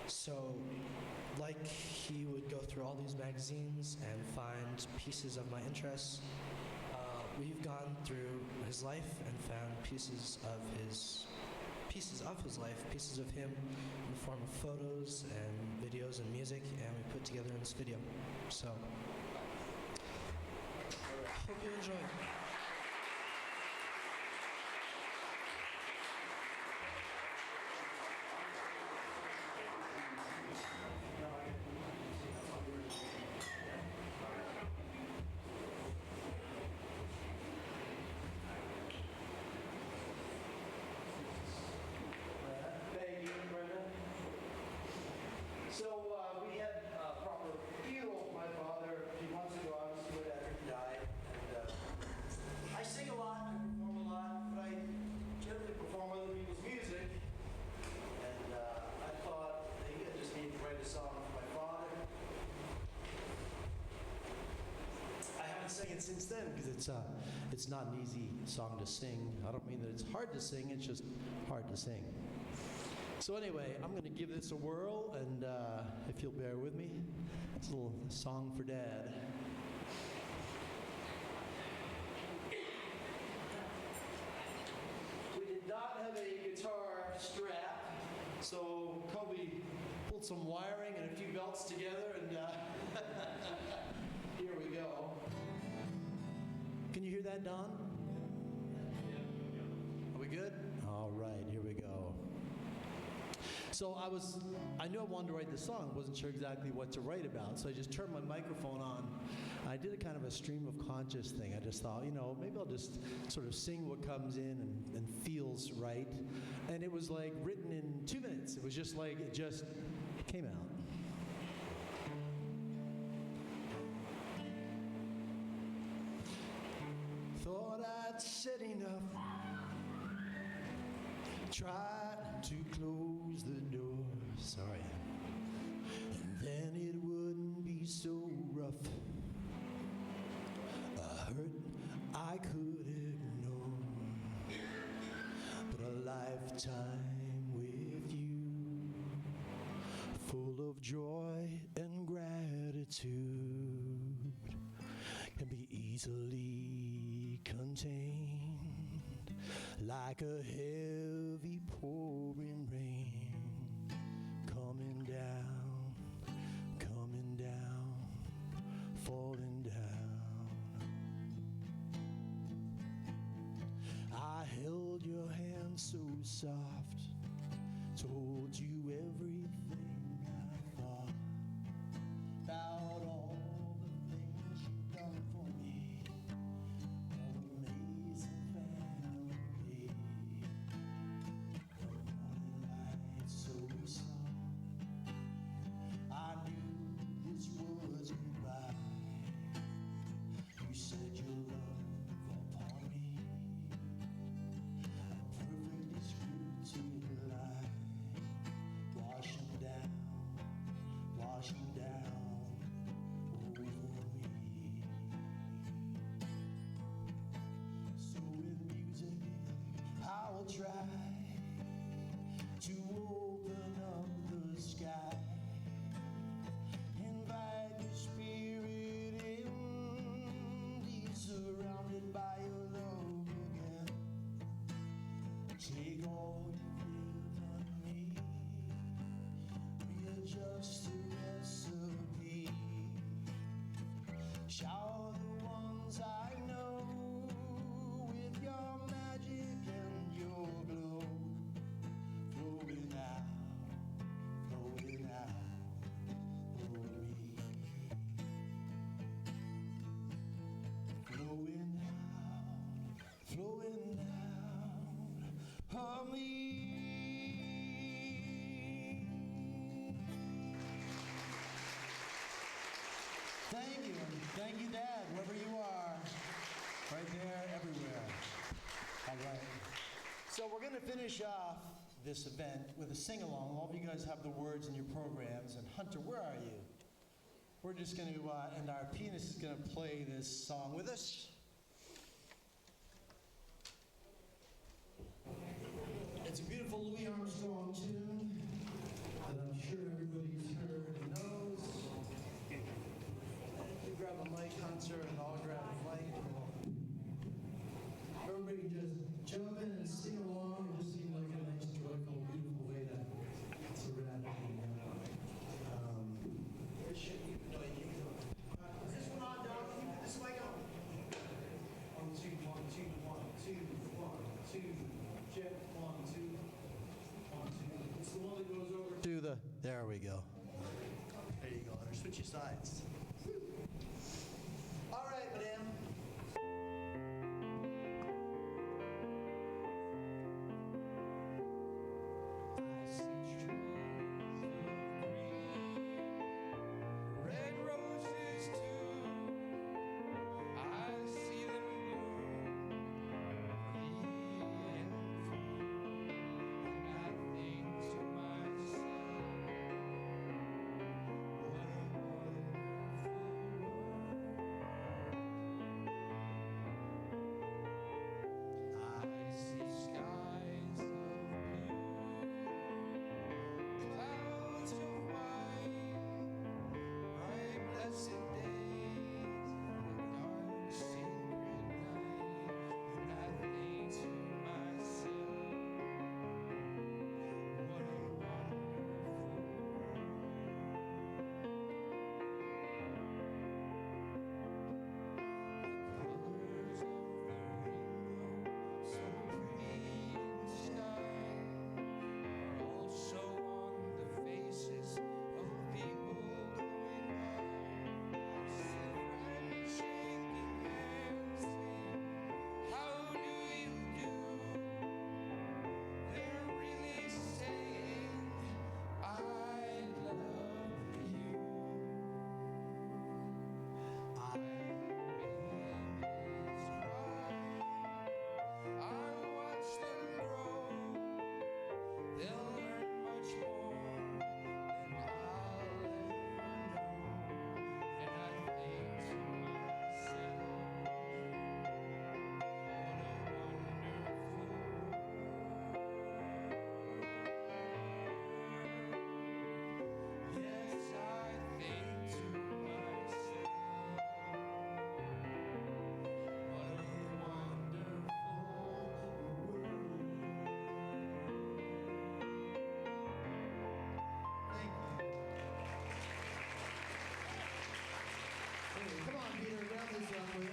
So like he would go through all these magazines and find pieces of my interests. We've gone through his life and found pieces of his life, pieces of him in the form of photos and videos and music, and we put together in this video. So, hope you enjoy it. it since then because it's not an easy song to sing. I don't mean that it's hard to sing, it's just hard to sing. So anyway, I'm going to give this a whirl, and if you'll bear with me, it's a little song for Dad. We did not have a guitar strap, so Kobe pulled some wiring and a few belts together, and here we go. Can you hear that, Don? Are we good? All right, here we go. So I knew I wanted to write the song, wasn't sure exactly what to write about, so I just turned my microphone on. I did a kind of a stream of conscious thing. I just thought, maybe I'll just sort of sing what comes in and feels right. And it was like written in 2 minutes. It was just like, it just came out. Thought I'd said enough. Tried to close the door, sorry, and then it wouldn't be so rough. A hurt I could ignore, but a lifetime with you, full of joy and gratitude, can be easily contained. Like a heavy pouring rain, coming down, falling down. I held your hand so soft, told you everything I thought about all the things you've done for me. Amazing family. So soft, I knew this was goodbye. You said your love upon me, a perfectly scripted lie, washing down over me. So with music, I will try to open up the sky, invite your spirit in, be surrounded by your love again. Take all you've given me, readjust the recipe, shower the ones I know with your magic and your glow. Flowing out over me. Flowing out of me. Thank you, and thank you, Dad, wherever you are. Right there, everywhere. All right. So we're going to finish off this event with a sing-along. All of you guys have the words in your programs. And Hunter, where are you? We're just going to, and our pianist is going to play this song with us. It's a beautiful Louis Armstrong tune that I'm sure everybody's heard and knows. You grab a mic, Hunter, and I'll grab a mic. Everybody just jump in and sing along. It just seemed like a nice, joyful, beautiful way to wrap it. Is this one on, Doc? Can you put this mic on? 1, 2, 1, 2, 1, 2, 1, 2. Check, 1, 2, 1, 2. It's the one that goes over to the. There we go. There you go. Or switch your sides. All right, madam. Red roses too, I see them bloom and I think to myself, what a this up for you.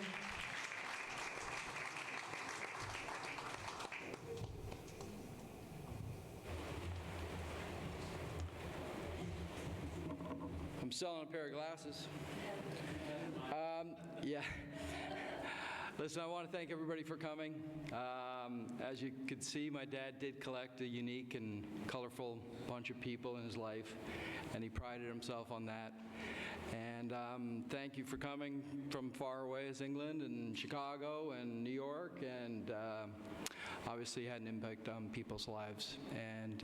I'm selling a pair of glasses. Yeah. Listen, I want to thank everybody for coming. As you could see, my dad did collect a unique and colorful bunch of people in his life, and he prided himself on that. And thank you for coming from far away as England and Chicago and New York, and obviously had an impact on people's lives. And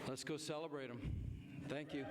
let's go celebrate them. Thank you.